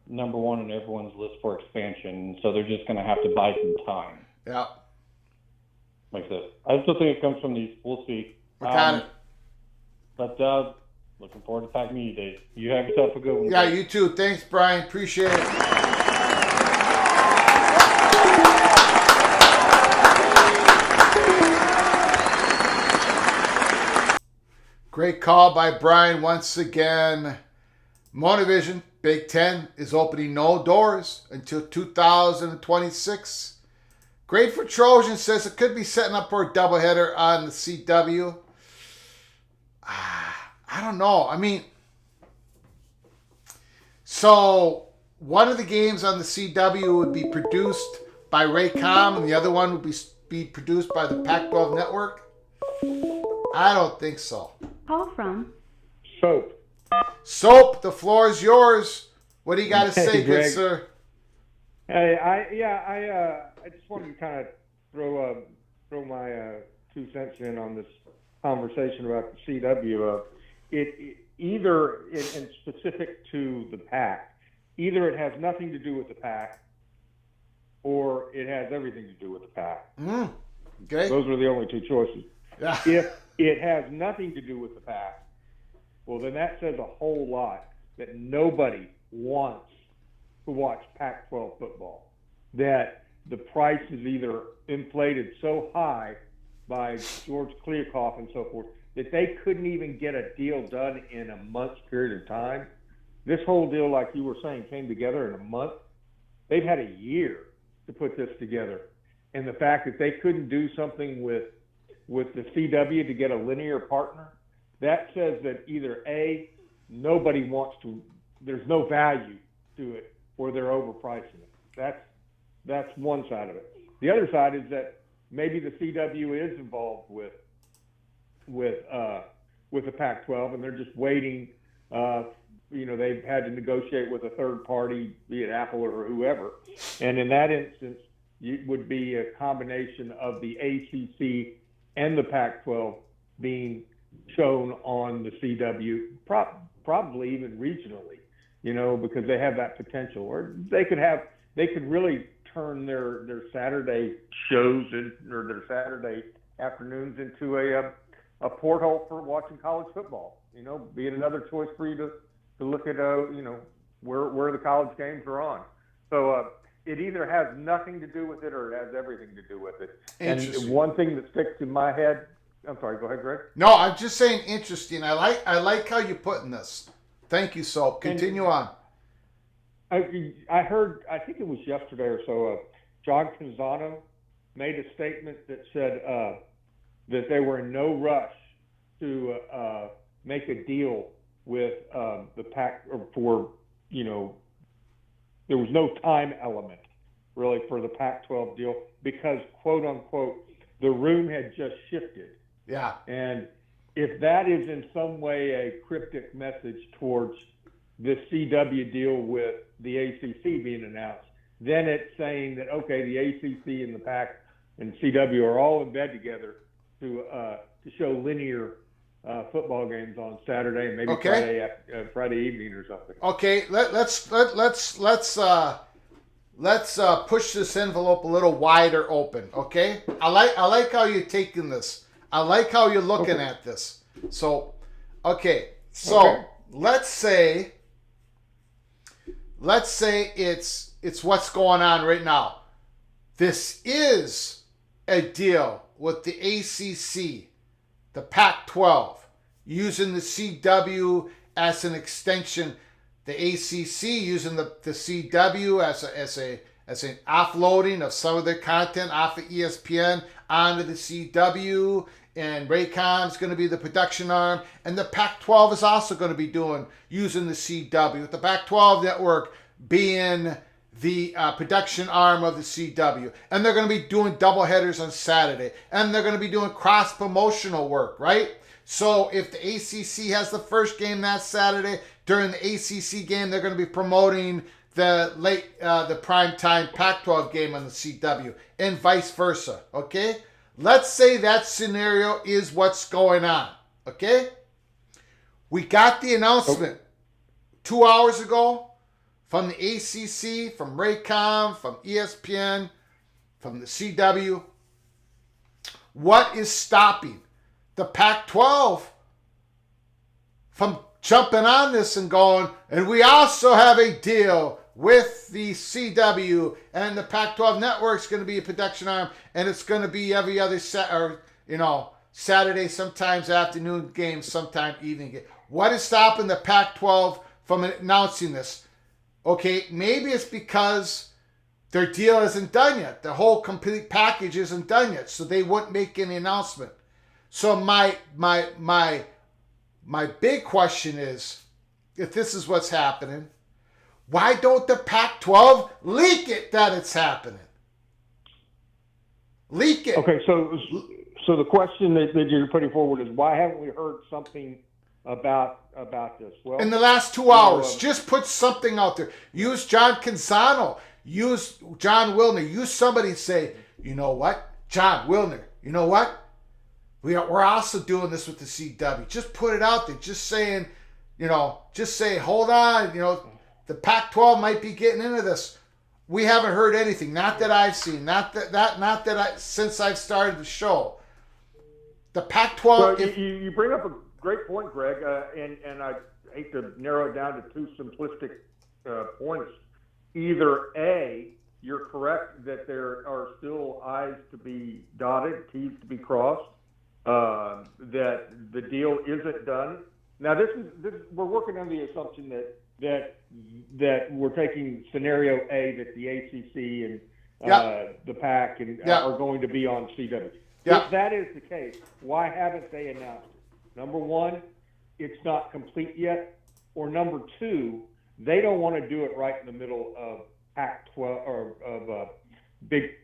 number one on everyone's list for expansion. So they're just going to have to buy some time. Yeah. Like I said, I still think it comes from these. We'll see. Got it. But looking forward to pack media days. You have yourself a good one. Yeah, you too. Thanks, Brian. Appreciate it. Great call by Brian once again. Monovision, Big Ten, is opening no doors until 2026. Great for Trojan, says it could be setting up for a doubleheader on the CW. I don't know. I mean, so one of the games on the CW would be produced by Raycom and the other one would be produced by the Pac-12 network? I don't think so. Call from Soap, the floor is yours. What do you got to say, Greg. good sir? Hey, I just wanted to kind of throw my 2 cents in on this conversation about the CW. It either, and specific to the PAC, either it has nothing to do with the PAC, or it has everything to do with the PAC. Okay. Those are the only two choices. Yeah. If it has nothing to do with the PAC, well, then that says a whole lot that nobody wants to watch Pac-12 football. That the price is either inflated so high by George Kliavkoff and so forth that they couldn't even get a deal done in a month's period of time. This whole deal, like you were saying, came together in a month. They've had a year to put this together. And the fact that they couldn't do something with the CW to get a linear partner, that says that either A, nobody wants to, there's no value to it, or they're overpricing it. That's one side of it. The other side is that maybe the CW is involved with the Pac-12, and they're just waiting. They've had to negotiate with a third party, be it Apple or whoever, and in that instance, it would be a combination of the ACC and the Pac-12 being shown on the CW, probably even regionally, because they have that potential. Or they could really turn their Saturday shows or their Saturday afternoons into a porthole for watching college football. Being another choice for you to look at where the college games are on. So it either has nothing to do with it or it has everything to do with it. And one thing that sticks in my head. I'm sorry. Go ahead, Greg. No, I'm just saying interesting. I like how you're putting this. Thank you, Soap. Continue on. I heard, I think it was yesterday or so, John Canzano made a statement that said that they were in no rush to make a deal with the Pac, or for, there was no time element really for the Pac-12 deal because, quote unquote, the room had just shifted. Yeah. And if that is in some way a cryptic message towards the CW deal with the ACC being announced, then it's saying that, okay, the ACC and the PAC and CW are all in bed together to show linear football games on Saturday and maybe Okay. Friday evening or something. Okay, let's push this envelope a little wider open. Okay, I like how you're taking this. I like how you're looking at this. So, okay, let's say it's what's going on right now. This is a deal with the ACC, the Pac-12, using the CW as an extension. The ACC using the CW as an offloading of some of their content off of ESPN onto the CW, and Raycom's going to be the production arm, and the Pac-12 is also going to be using the CW, with the Pac-12 network being the production arm of the CW. And they're going to be doing doubleheaders on Saturday, and they're going to be doing cross-promotional work, right? So if the ACC has the first game that Saturday, during the ACC game, they're going to be promoting the primetime Pac-12 game on the CW, and vice versa, okay? Let's say that scenario is what's going on, okay? We got the announcement 2 hours ago from the ACC, from Raycom, from ESPN, from the CW. What is stopping the Pac-12 from jumping on this and going, and we also have a deal with the CW, and the Pac-12 network's going to be a production arm, and it's going to be every other Saturday, sometimes afternoon game, sometime evening game. What is stopping the Pac-12 from announcing this? Okay, maybe it's because their deal isn't done yet. The whole complete package isn't done yet, so they wouldn't make any announcement. So my big question is, if this is what's happening, why don't the Pac-12 leak it that it's happening? Leak it. Okay, so the question that you're putting forward is, why haven't we heard something about this? Well, in the last 2 hours, just put something out there. Use John Canzano. Use John Wilner. Use somebody, say, you know what, John Wilner, you know what? We're also doing this with the CW. Just put it out there. Just saying, just say, hold on, the Pac-12 might be getting into this. We haven't heard anything. Not that I've seen. Since I've started the show. The Pac-12. Well, you bring up a great point, Greg, and I hate to narrow it down to two simplistic points. Either A, you're correct that there are still I's to be dotted, T's to be crossed, that the deal isn't done. Now, this is we're working on the assumption that we're taking scenario A, that the ACC and the PAC are going to be on CW. Yeah. If that is the case, why haven't they announced it? Number one, it's not complete yet. Or number two, they don't want to do it right in the middle of Pac-12 or of Big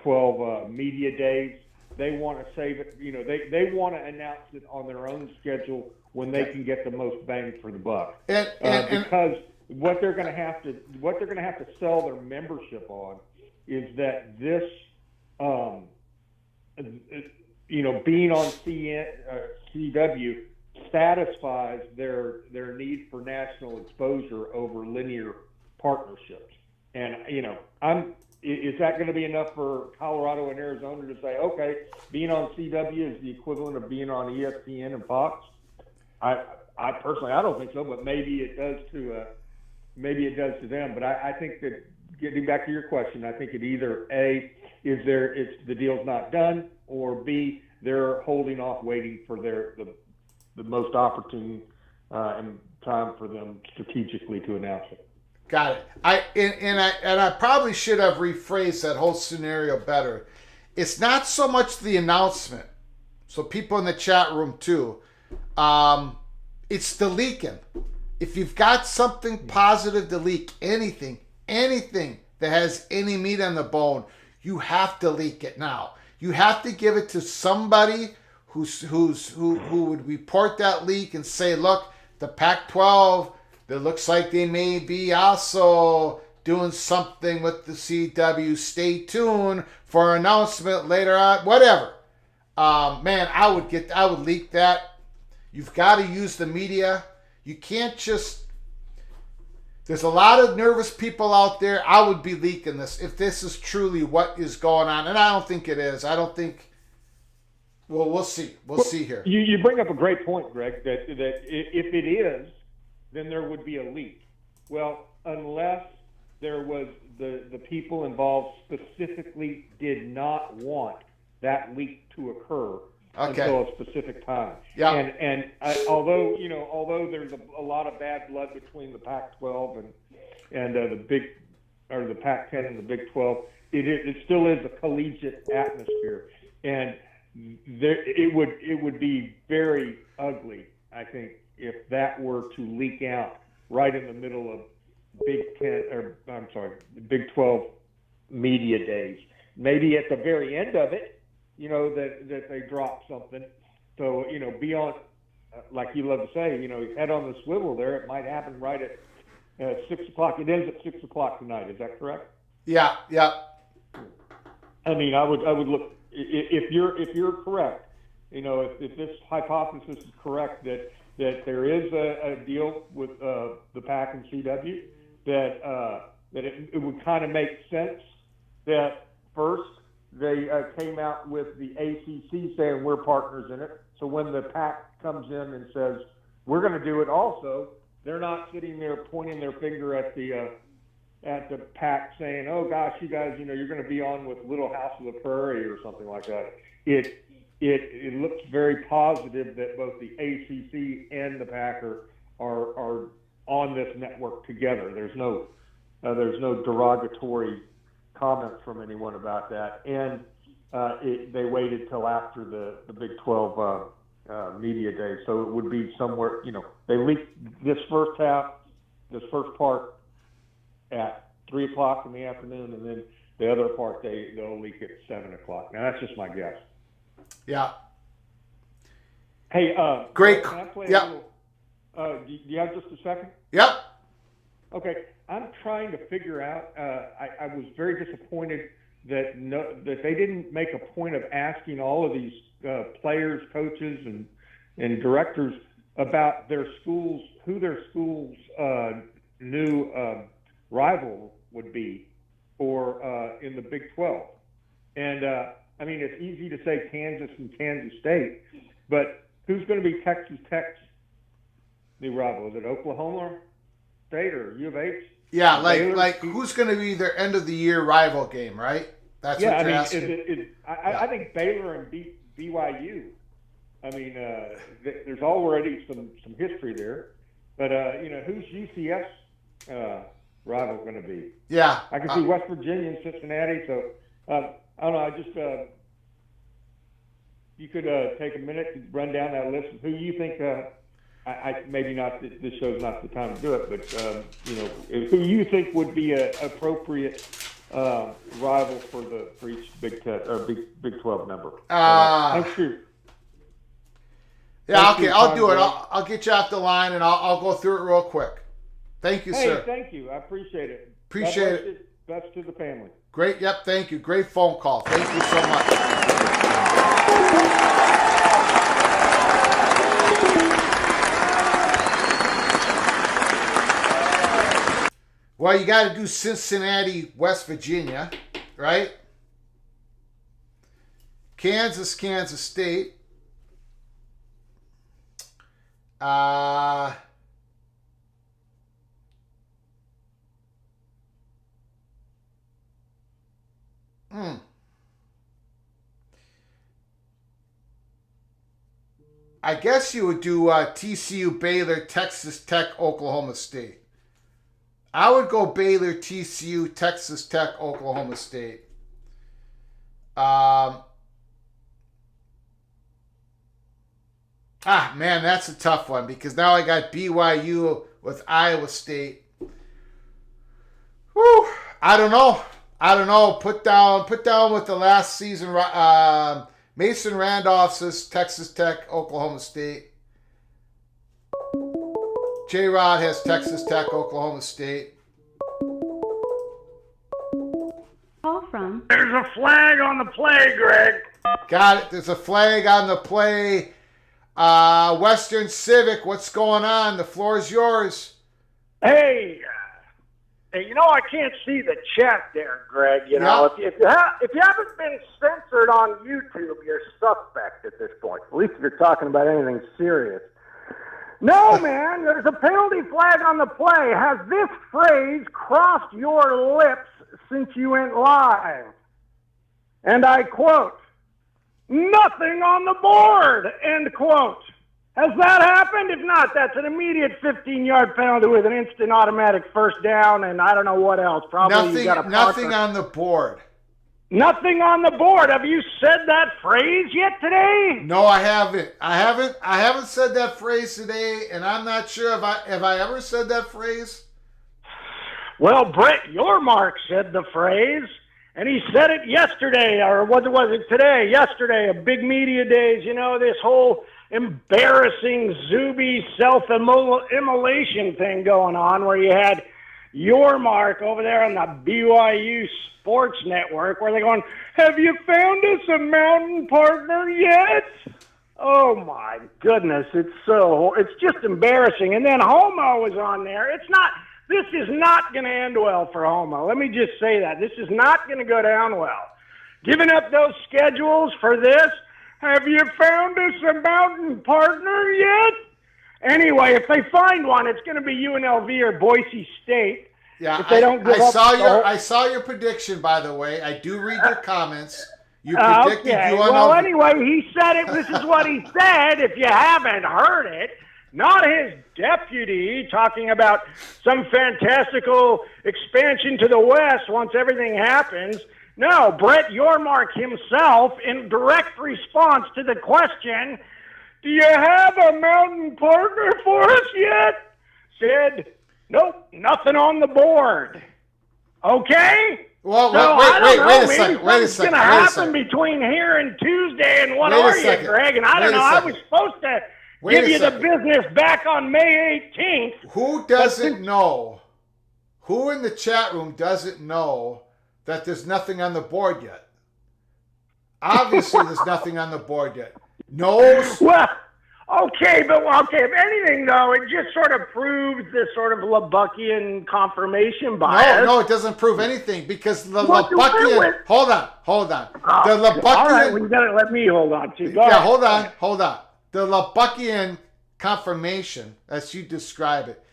12 media days. They want to save it. They want to announce it on their own schedule when they can get the most bang for the buck. Because what they're going to have to sell their membership on is that this, being on CW satisfies their need for national exposure over linear partnerships. And is that going to be enough for Colorado and Arizona to say, okay, being on CW is the equivalent of being on ESPN and Fox? I personally, I don't think so, but maybe it does to them. But I think that, getting back to your question, I think it either A, it's the deal's not done, or B, they're holding off, waiting for the most opportune and time for them strategically to announce it. Got it. I probably should have rephrased that whole scenario better. It's not so much the announcement. So people in the chat room too. It's the leaking. If you've got something positive to leak, anything that has any meat on the bone, you have to leak it now. You have to give it to somebody who would report that leak and say, look, the Pac-12, it looks like they may be also doing something with the CW. Stay tuned for an announcement later on, whatever. Man, I would leak that. You've got to use the media. You can't just. There's a lot of nervous people out there. I would be leaking this if this is truly what is going on, and I don't think it is. I don't think. Well, we'll see. We'll see here. You bring up a great point, Greg. That if it is, then there would be a leak. Well, unless there was the people involved specifically did not want that leak to occur until a specific time. Yeah. And although there's a lot of bad blood between the Pac-12 and the Pac-10 and the Big 12, it still is a collegiate atmosphere, and it would be very ugly, I think, if that were to leak out right in the middle of Big 12 media days. Maybe at the very end of it, that they drop something. So, be on, like you love to say, head on the swivel there. It might happen right at 6 o'clock. It ends at 6 o'clock tonight. Is that correct? Yeah. I mean, I would look, if you're correct, if this hypothesis is correct that there is a deal with the PAC and CW, that it would kind of make sense that first they came out with the ACC saying we're partners in it. So when the PAC comes in and says we're going to do it also, they're not sitting there pointing their finger at the PAC saying, "Oh gosh, you guys, you're going to be on with Little House of the Prairie or something like that." It looks very positive that both the ACC and the PAC are on this network together. There's no derogatory comments from anyone about that, and they waited till after the Big 12 media day, so it would be somewhere. They leaked this first part at 3 o'clock in the afternoon, and then the other part they'll leak at 7 o'clock. Now that's just my guess. Yeah. Hey, great. Can I play Yeah. a little? Do you have just a second? Yep. Okay, I'm trying to figure out. I was very disappointed that they didn't make a point of asking all of these players, coaches, and directors about their schools, who their schools' new rival would be, or in the Big 12. And I mean, it's easy to say Kansas and Kansas State, but who's going to be Texas Tech's new rival? Is it Oklahoma State or U of H? Yeah, like who's going to be their end of the year rival game, right? That's what you're asking. I think Baylor and BYU. I mean, there's already some history there, but who's UCF's rival going to be? Yeah, I can see West Virginia and Cincinnati. So I don't know. I just you could take a minute to run down that list of who you think. I maybe not. This show's not the time to do it, but who you think would be an appropriate rival for each Big 10 or Big 12 member. Thanks for. Yeah, okay, I'll do it. I'll get you off the line and I'll go through it real quick. Thank you, sir. Hey, thank you. I appreciate it. Appreciate it. Best to the family. Great. Yep. Thank you. Great phone call. Thank you so much. Well, you got to do Cincinnati, West Virginia, right? Kansas State. I guess you would do TCU, Baylor, Texas Tech, Oklahoma State. I would go Baylor, TCU, Texas Tech, Oklahoma State. Man, that's a tough one because now I got BYU with Iowa State. Whew, I don't know. Put down with the last season. Mason Randolph says Texas Tech, Oklahoma State. J-Rod has Texas Tech, Oklahoma State. Call from. There's a flag on the play, Greg. Got it. There's a flag on the play. Western Civic, what's going on? The floor is yours. Hey, you know, I can't see the chat there, Greg. You know, if you haven't been censored on YouTube, you're suspect at this point. At least if you're talking about anything serious. No, man, there's a penalty flag on the play. Has this phrase crossed your lips since you went live? And I quote, "Nothing on the board," end quote. Has that happened? If not, that's an immediate 15-yard penalty with an instant automatic first down, and I don't know what else. Probably nothing on the board. Nothing on the board. Have you said that phrase yet today? No, I haven't. I haven't said that phrase today, and I'm not sure if I ever said that phrase. Well, Brett Yormark said the phrase, and he said it yesterday, or was it today? Yesterday, a big media days. You know, this whole embarrassing Zuby self-immolation thing going on, where you had Yormark over there on the BYU Sports Network, where they're going, "Have you found us a mountain partner yet?" Oh my goodness, it's just embarrassing. And then Homo was on there. This is not going to end well for Homo. Let me just say that. This is not going to go down well. Giving up those schedules for this. Have you found us a mountain partner yet? Anyway, if they find one, it's going to be UNLV or Boise State. Yeah, if they don't give up I saw your prediction, by the way. I do read your comments. You predicted UNLV. Well, anyway, he said it. This is what he said. If you haven't heard it, not his deputy talking about some fantastical expansion to the West once everything happens. No, Brett Yormark himself, in direct response to the question, "Do you have a mountain partner for us yet?" said, "Nope, nothing on the board." Okay? Well, so wait a second. What's going to happen between here and Tuesday, and what are you, Greg? And I don't know. I was supposed to give you the business back on May 18th. Who doesn't know? Who in the chat room doesn't know that there's nothing on the board yet? Obviously, there's nothing on the board yet. No. Well, okay, if anything, though, it just sort of proves this sort of Lebuckian confirmation bias. No, it doesn't prove anything because the Lebuckian. Hold on. The Lebuckian. All right, well, you got to let me hold on to. Hold on. The Lebuckian confirmation, as you describe it,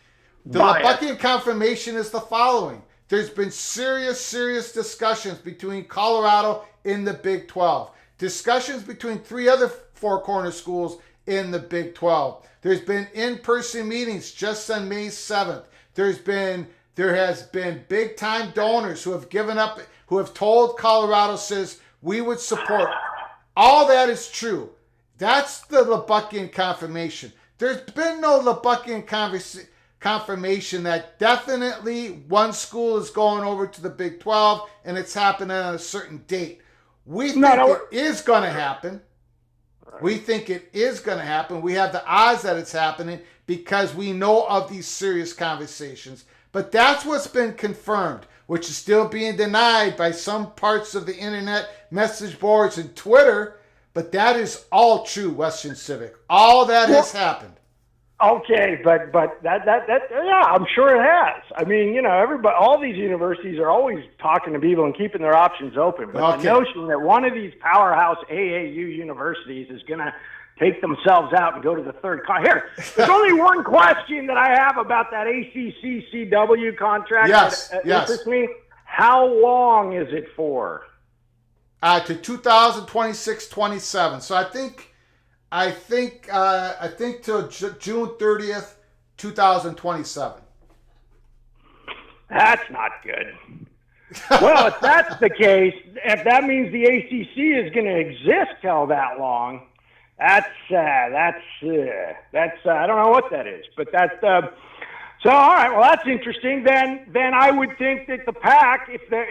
the Lebuckian confirmation is the following. There's been serious discussions between Colorado in the Big 12. Discussions between three other Four Corner schools in the Big 12. There's been in-person meetings just on May 7th. There has been big-time donors who have given up, who have told Colorado says we would support. All that is true. That's the Lebuckian confirmation. There's been no Lebuckian confirmation that definitely one school is going over to the Big 12 and it's happening on a certain date. We think it is going to happen. We think it is going to happen. We have the odds that it's happening because we know of these serious conversations. But that's what's been confirmed, which is still being denied by some parts of the internet, message boards, and Twitter. But that is all true, Western Civic. All that has happened. Okay, but that yeah, I'm sure it has. I mean, you know, all these universities are always talking to people and keeping their options open. But the notion that one of these powerhouse AAU universities is going to take themselves out and go to the third here. There's only one question that I have about that ACC CW contract. Yes. Interests me. How long is it for? To 2026-27. So I think till June 30th, 2027. That's not good. Well, if that's the case, if that means the ACC is going to exist till that long, that's I don't know what that is, but that's so. All right, well, that's interesting. Then I would think that the PAC, if the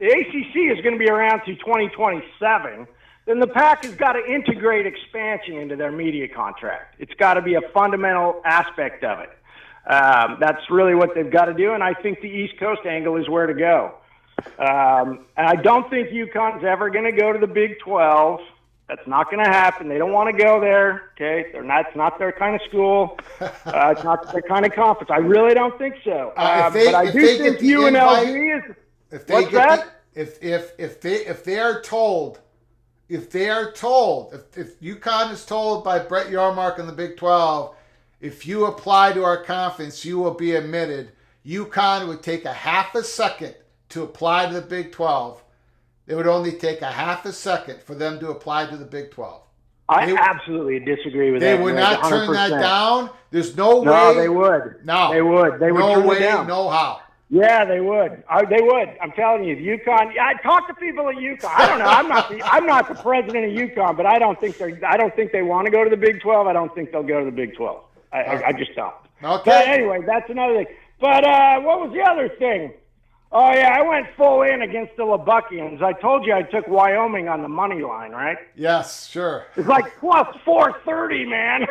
ACC is going to be around through 2027. Then the PAC has got to integrate expansion into their media contract. It's got to be a fundamental aspect of it. That's really what they've got to do, and I think the East Coast angle is where to go. And I don't think UConn's ever going to go to the Big 12. That's not going to happen. They don't want to go there. Okay, it's not their kind of school. It's not their kind of conference. I really don't think so. But I do think UNLV is. If they What's get that? If they are told, if UConn is told by Brett Yormark in the Big 12, if you apply to our conference, you will be admitted. UConn would take a half a second to apply to the Big 12. It would only take a half a second for them to apply to the Big 12. I absolutely disagree with that. They would not 100%. turn that down. There's no way. No, they would. No. They would. They would no turn way, it down. no how. Yeah, they would. They would. I'm telling you, UConn. I talk to people at UConn. I don't know. I'm not the president of UConn, but I don't think they want to go to the Big 12. I don't think they'll go to the Big 12. I just don't. Okay. But anyway, that's another thing. But what was the other thing? Oh, yeah, I went full in against the Lubbockians. I told you I took Wyoming on the money line, right? Yes, sure. It's like plus 430, man.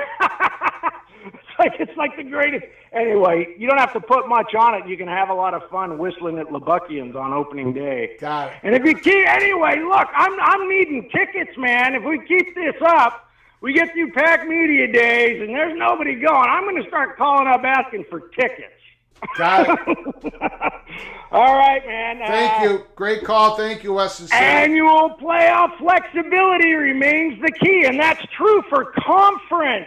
It's like the greatest. Anyway, you don't have to put much on it. You can have a lot of fun whistling at Lubbockkians on opening day. Got it. And if you keep, anyway, look, I'm needing tickets, man. If we keep this up, we get through packed media days, and there's nobody going. I'm going to start calling up asking for tickets. Got it. All right, man. Thank you. Great call. Thank you, Western State. Annual playoff flexibility remains the key, and that's true for conference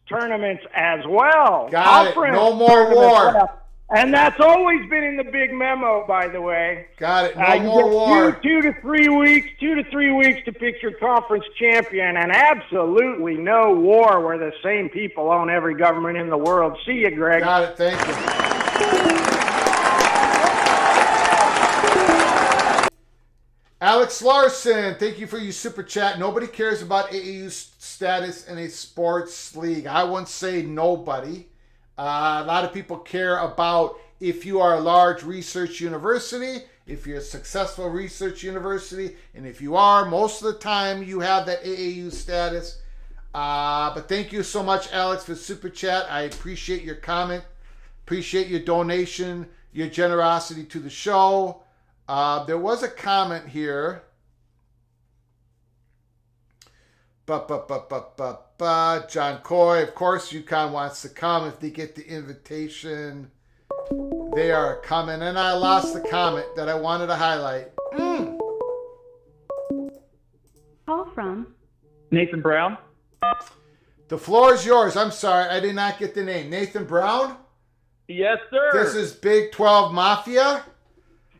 tournaments as well. Got it. No more war. And that's always been in the big memo, by the way. Got it. No more war. Two to three weeks to pick your conference champion, and absolutely no war where the same people own every government in the world. See you, Greg. Got it. Thank you. Alex Larson, thank you for your super chat. Nobody cares about AAU's status in a sports league. I wouldn't say nobody. A lot of people care about if you are a large research university, if you're a successful research university, and if you are, most of the time you have that AAU status. But thank you so much, Alex, for super chat. I appreciate your comment, appreciate your donation, your generosity to the show. There was a comment here. John Coy, of course, UConn wants to come if they get the invitation. They are coming, and I lost the comment that I wanted to highlight. Call from Nathan Brown. The floor is yours. I'm sorry, I did not get the name. Nathan Brown? Yes, sir. This is Big 12 Mafia?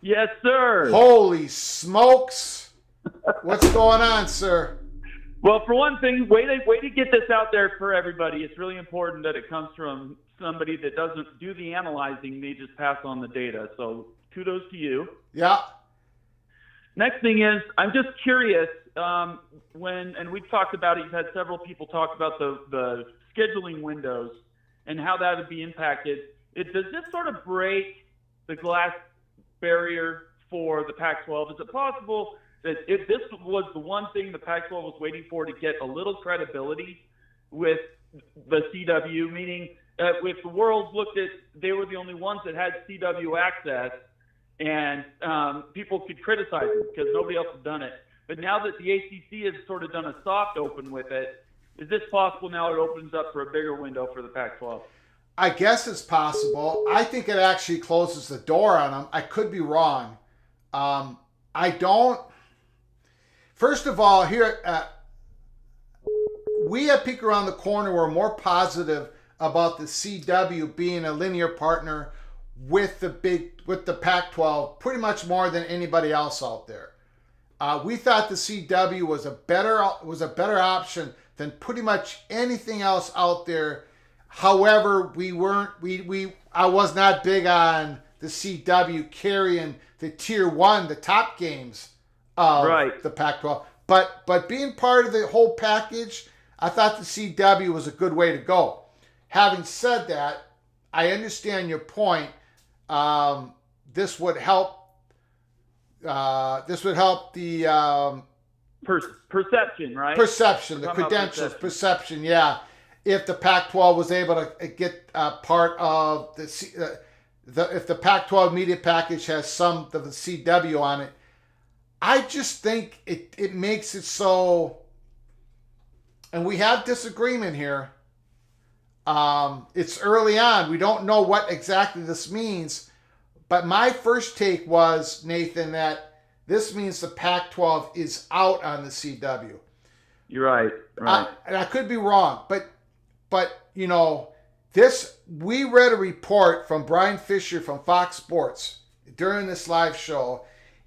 Yes, sir. Holy smokes. What's going on, sir? Well, for one thing, way to get this out there for everybody. It's really important that it comes from somebody that doesn't do the analyzing. They just pass on the data. So kudos to you. Yeah. Next thing is, I'm just curious, and we've talked about it, you've had several people talk about the scheduling windows and how that would be impacted. Does this sort of break the glass barrier for the Pac-12? Is it possible that if this was the one thing the Pac-12 was waiting for to get a little credibility with the CW, meaning if the world looked at, they were the only ones that had CW access, and people could criticize it because nobody else has done it. But now that the ACC has sort of done a soft open with it, is this possible now it opens up for a bigger window for the Pac-12? I guess it's possible. I think it actually closes the door on them. I could be wrong. I don't. First of all, here we at Peek Around the Corner were more positive about the CW being a linear partner with the Pac-12, pretty much more than anybody else out there. We thought the CW was a better option than pretty much anything else out there. However, I was not big on the CW carrying the tier 1, the top games of the Pac-12. But being part of the whole package, I thought the CW was a good way to go. Having said that, I understand your point. This would help. This would help the perception, right? Perception, the credentials, perception. Yeah. If the Pac-12 was able to get part of if the Pac-12 media package has some of the CW on it, I just think it makes it so and we have disagreement here. It's early on. We don't know what exactly this means. But my first take was, Nathan, that this means the Pac-12 is out on the CW. You're right. Right. And I could be wrong, but you know, we read a report from Brian Fisher from Fox Sports during this live show,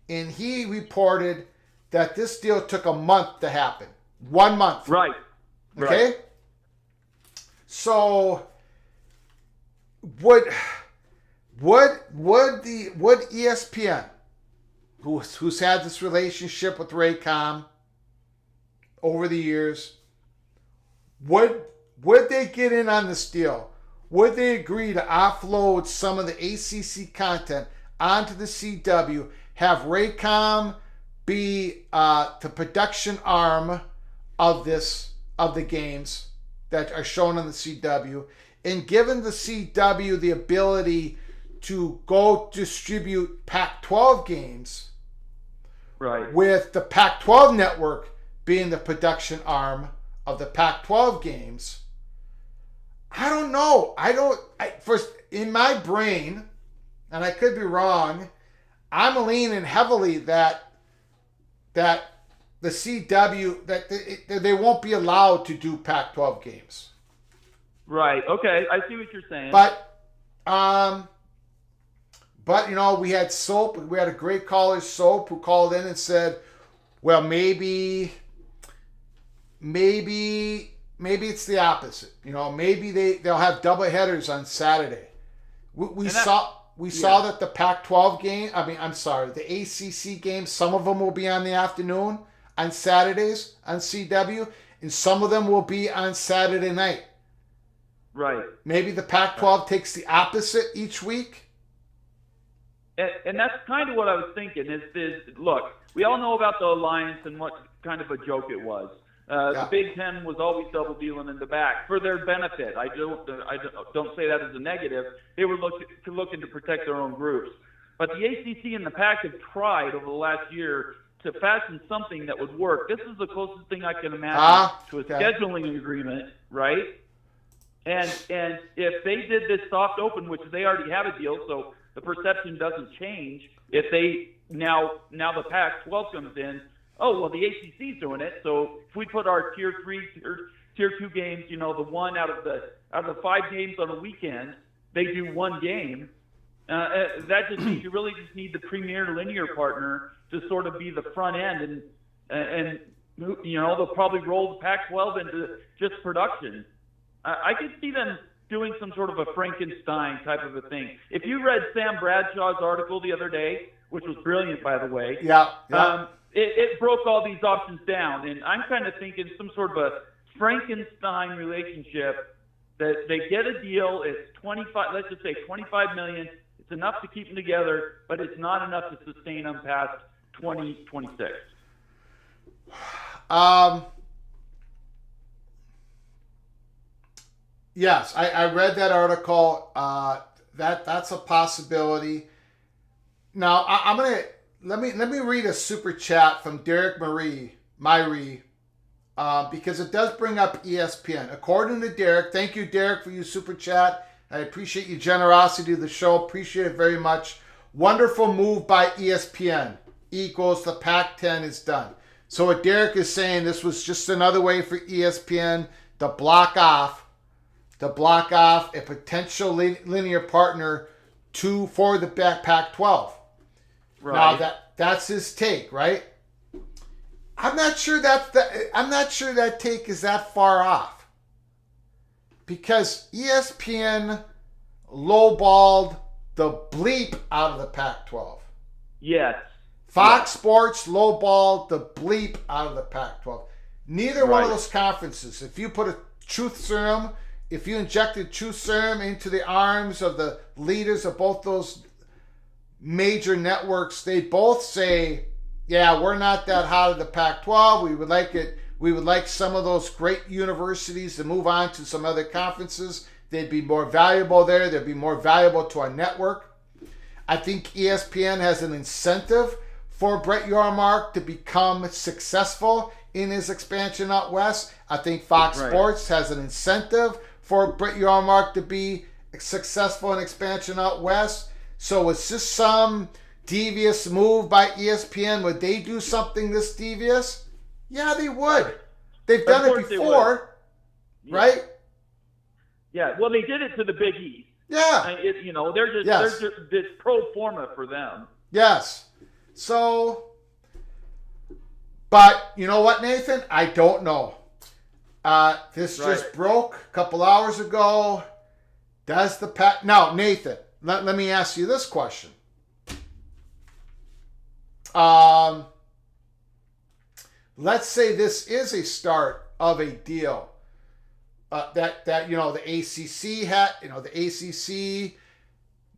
and he reported that this deal took a month to happen. 1 month. Right. Okay? Right. So would ESPN, who's had this relationship with Raycom over the years, would they get in on this deal? Would they agree to offload some of the ACC content onto the CW, have Raycom be the production arm of the games that are shown on the CW, and given the CW the ability to go distribute Pac-12 games, Right. with the Pac-12 network being the production arm of the Pac-12 games? I don't know. First, in my brain, and I could be wrong, I'm leaning heavily that the CW, that they won't be allowed to do Pac-12 games. Right. Okay. I see what you're saying. But you know, we had Soap. We had a great caller, Soap, who called in and said, "Well, maybe it's the opposite. You know, maybe they'll have double headers on Saturday." We saw that the Pac-12 game. The ACC games. Some of them will be on the afternoon on Saturdays on CW, and some of them will be on Saturday night. Right. Maybe the Pac-12 takes the opposite each week. And that's kind of what I was thinking. Is look, we all know about the alliance and what kind of a joke it was. The Big Ten was always double dealing in the back for their benefit. I don't say that as a negative. They were looking to protect their own groups. But the ACC and the Pac have tried over the last year to fashion something that would work. This is the closest thing I can imagine to a scheduling agreement, right? And if they did this soft open, which they already have a deal, so the perception doesn't change. If they now the Pac-12 comes in, oh well, the ACC's doing it. So if we put our tier 3 or tier 2 games, you know, the one out of the 5 games on a weekend, they do one game. That just means you really just need the premier linear partner to sort of be the front end, and you know, they'll probably roll the Pac-12 into just production. I could see them doing some sort of a Frankenstein type of a thing. If you read Sam Bradshaw's article the other day, which was brilliant, by the way, it broke all these options down, and I'm kind of thinking some sort of a Frankenstein relationship that they get a deal. It's 25. Let's just say 25 million. It's enough to keep them together, but it's not enough to sustain them past 2026. Yes, I read that article. That's a possibility. Now I'm gonna let me read a super chat from Derek Myrie, because it does bring up ESPN. According to Derek, thank you, Derek, for your super chat. I appreciate your generosity to the show. Appreciate it very much. Wonderful move by ESPN. Equals the Pac-10 is done. So what Derek is saying, this was just another way for ESPN to block off a potential linear partner for the Pac-12. Right. Now that's his take, right? I'm not sure that take is that far off, because ESPN lowballed the bleep out of the Pac-12. Yes. Fox Sports lowballed the bleep out of the Pac-12. Neither one of those conferences, if you put a truth serum, if you injected truth serum into the arms of the leaders of both those major networks, they both say, yeah, we're not that hot at the Pac-12. We would like some of those great universities to move on to some other conferences. They'd be more valuable there. They'd be more valuable to our network. I think ESPN has an incentive for Brett Yormark to become successful in his expansion out west. I think Fox Right. Sports has an incentive for Brett Yormark to be successful in expansion out west. So it's just some devious move by ESPN. Would they do something this devious? Yeah, they would. They've done it course they before, Yeah. right? Yeah, well, they did it to the Big East. Yeah. They're just Yes. they're just it's pro forma for them. Yes. So, but you know what, Nathan? I don't know. This just Right. broke a couple hours ago. Does the Pac... Now, Nathan, let me ask you this question. Let's say this is a start of a deal that the ACC had. The ACC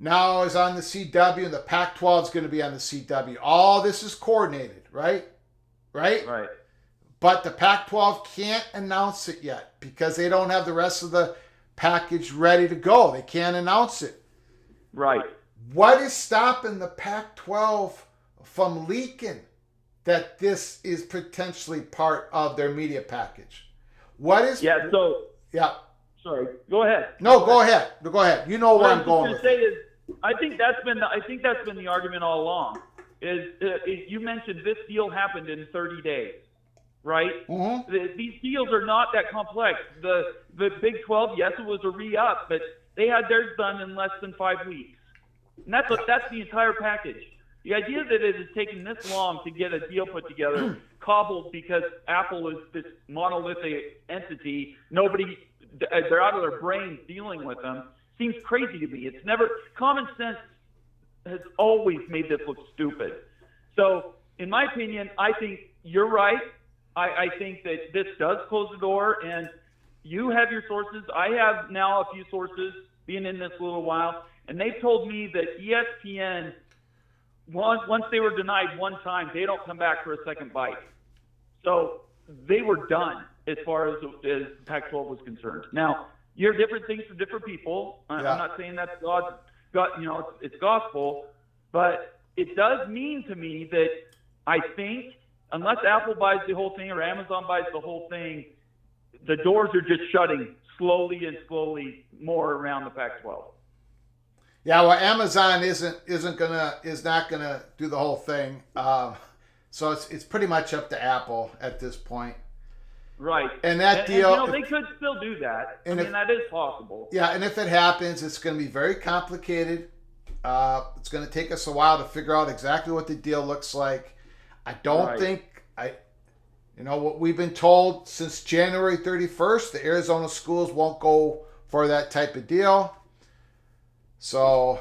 now is on the CW, and the Pac-12 is going to be on the CW. All this is coordinated, right? Right. But the Pac-12 can't announce it yet because they don't have the rest of the package ready to go. They can't announce it. Right. What is stopping the Pac-12 from leaking that this is potentially part of their media package? What is... Yeah. So Yeah. sorry. Go ahead. No, go ahead. Go ahead. You know where I'm going with What I was it. just going to say is, I think that's been the argument all along. You mentioned this deal happened in 30 days, right? Mm-hmm. These deals are not that complex. The Big 12, yes, it was a re-up, but they had theirs done in less than 5 weeks, and that's the entire package. The idea that it has taken this long to get a deal put together, cobbled because Apple is this monolithic entity, they're out of their brains dealing with them, seems crazy to me. It's never, common sense has always made this look stupid. So, in my opinion, I think you're right. I think that this does close the door, and you have your sources. I have now a few sources being in this a little while, and they've told me that ESPN, once they were denied one time, they don't come back for a second bite. So they were done as far as Pac-12 was concerned. Now, you're different things for different people. I'm not saying that's God, it's gospel, but it does mean to me that I think unless Apple buys the whole thing or Amazon buys the whole thing, the doors are just shutting slowly more around the Pac-12. Yeah, well, Amazon is not gonna do the whole thing. So it's pretty much up to Apple at this point. Right. And that deal, they could still do that. That is possible. Yeah, and if it happens, it's going to be very complicated. It's going to take us a while to figure out exactly what the deal looks like. I don't think what we've been told since January 31st, the Arizona schools won't go for that type of deal. So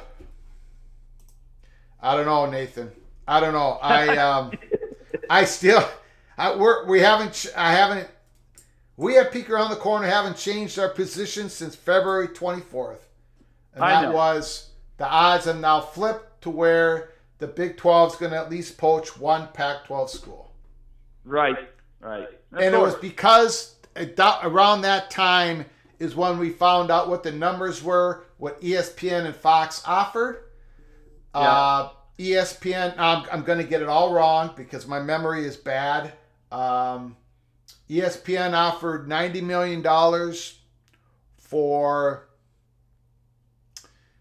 I don't know, Nathan. I don't know. We at Peek Around the Corner haven't changed our position since February 24th. And that was, the odds have now flipped to where the Big 12 is going to at least poach one Pac-12 school. Right. And it was because around that time is when we found out what the numbers were, what ESPN and Fox offered. Yeah. ESPN, I'm going to get it all wrong because my memory is bad. ESPN offered $90 million for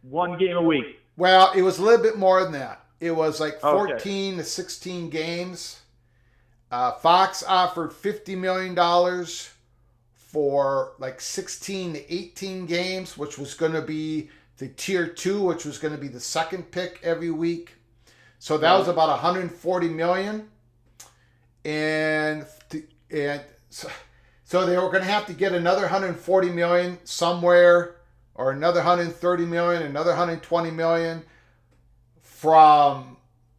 one game a week. Well, it was a little bit more than that. It was like 14 to 16 games. Fox offered $50 million for like 16 to 18 games, which was going to be the tier 2, which was going to be the second pick every week. So that was about $140 million. And so they were going to have to get another $140 million somewhere, or another $130 million, another $120 million from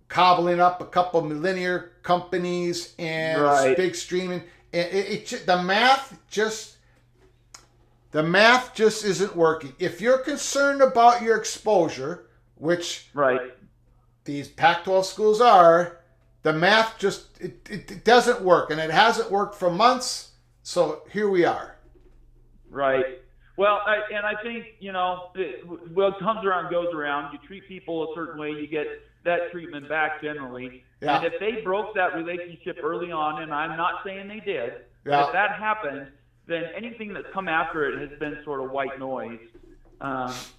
cobbling up a couple of linear companies and big streaming. And the math just isn't working. If you're concerned about your exposure, which these Pac-12 schools are, the math just it doesn't work, and it hasn't worked for months. So here we are. Right. Well, I think what comes around goes around. You treat people a certain way, you get that treatment back generally. Yeah. And if they broke that relationship early on, and I'm not saying they did, Yeah. if that happened, then anything that's come after it has been sort of white noise,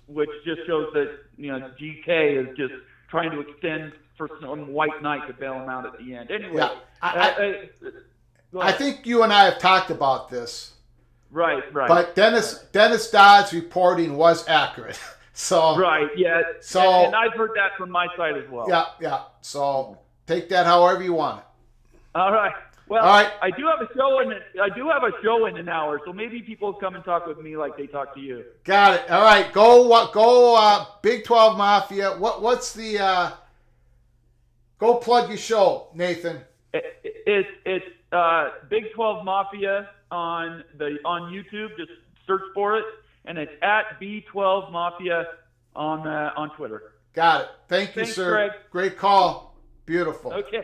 which just shows that, GK is just trying to extend for some white knight to bail him out at the end. Anyway, Yeah. go I ahead. think you and I have talked about this. Right. But Dennis Dodd's reporting was accurate. So Right, yeah. So and I've heard that from my side as well. yeah. So take that however you want it. All right. Well, All right. I do have a show in an hour, so maybe people come and talk with me like they talk to you. Got it. All right. Go Big 12 Mafia. What's the go plug your show, Nathan. It's Big 12 Mafia on YouTube. Just search for it, and it's at B12 Mafia on Twitter. Got it. Thank you, Thanks, sir. Greg. Great call. Beautiful. Okay.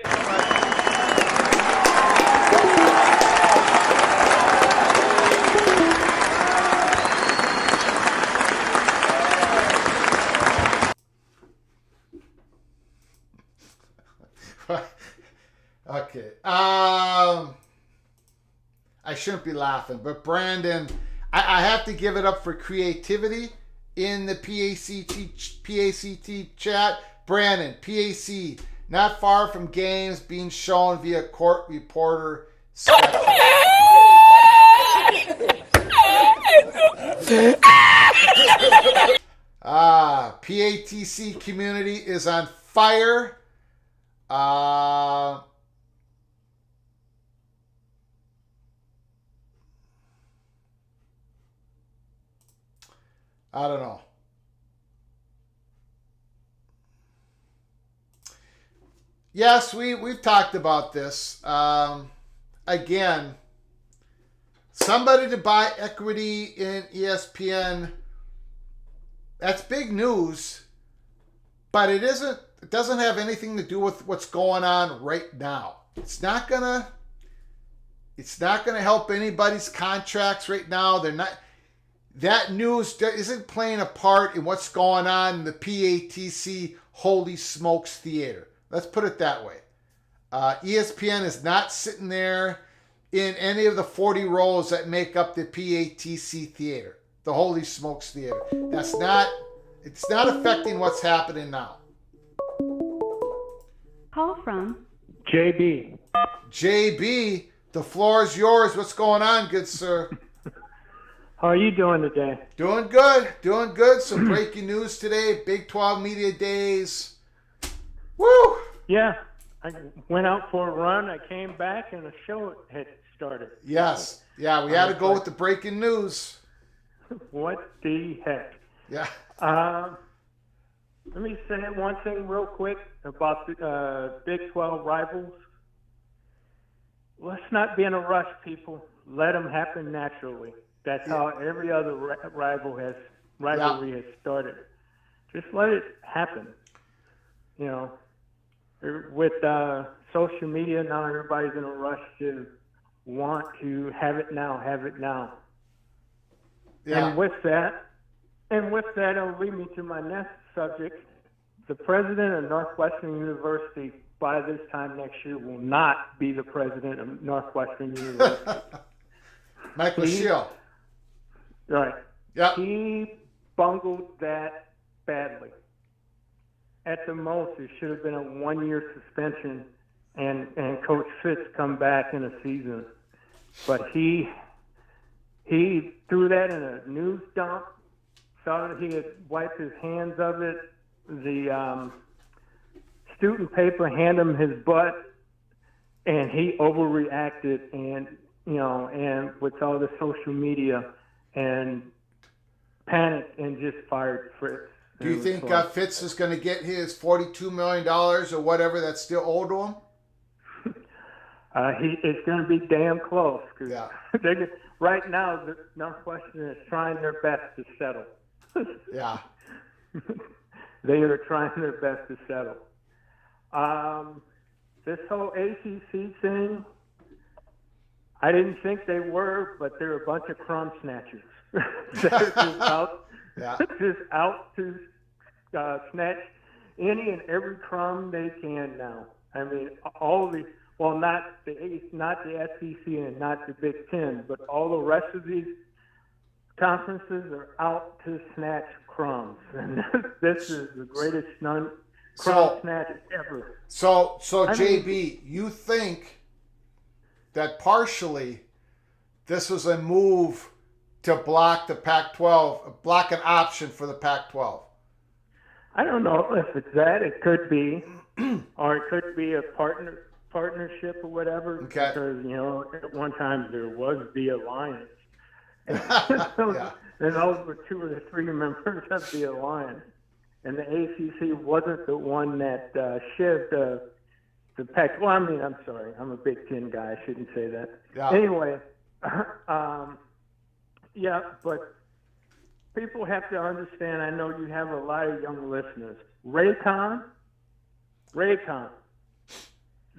Okay. I shouldn't be laughing, but Brandon, I have to give it up for creativity in the PACT chat. Brandon, PAC, not far from games being shown via court reporter sketch. PATC community is on fire. I don't know. Yes, we've talked about this. Again, somebody to buy equity in ESPN, that's big news, but it doesn't have anything to do with what's going on right now. It's not gonna help anybody's contracts right now. They're not. That news isn't playing a part in what's going on in the PATC Holy Smokes Theater. Let's put it that way. ESPN is not sitting there in any of the 40 rows that make up the PATC Theater, the Holy Smokes Theater. It's not affecting what's happening now. Call from JB. JB, the floor is yours. What's going on, good sir? How are you doing today? Doing good. Some breaking news today. Big 12 Media Days. Woo! Yeah, I went out for a run. I came back and the show had started. Yes. Yeah, we had to go with the breaking news. What the heck? Yeah. Let me say one thing real quick about the Big 12 rivals. Let's not be in a rush, people. Let them happen naturally. That's how every other rivalry has started. Just let it happen. You know, with social media now, everybody's in a rush to want to have it now. Yeah. And with that, it'll lead me to my next subject. The president of Northwestern University by this time next year will not be the president of Northwestern University. Michael Shield. Right. Yep. He bungled that badly. At the most, it should have been a 1-year suspension and Coach Fitz come back in a season. But he threw that in a news dump, saw that he had wiped his hands of it. The student paper handed him his butt, and he overreacted and with all the social media and panicked and just fired Fritz. Do you think Fitz is going to get his $42 million or whatever that's still owed to him? It's going to be damn close. Cause Yeah. Right now, Northwestern is trying their best to settle. Yeah. They are trying their best to settle. This whole ACC thing, I didn't think they were, but they're a bunch of crumb snatchers. They're just out to snatch any and every crumb they can now. I mean, not the SEC and not the Big Ten, but all the rest of these conferences are out to snatch crumbs, and this is the greatest crumb snatch ever. So JB, you think that partially this was a move to block the Pac-12, block an option for the Pac-12? I don't know if it's that. It could be, or it could be a partnership or whatever. Okay. Because at one time there was the alliance, and Yeah. those were 2 of the 3 members of the alliance, and the ACC wasn't the one that shivved the Pac. Well, I mean, I'm sorry, I'm a Big Ten guy. I shouldn't say that. Yeah. Anyway, yeah, but people have to understand. I know you have a lot of young listeners. Raycon,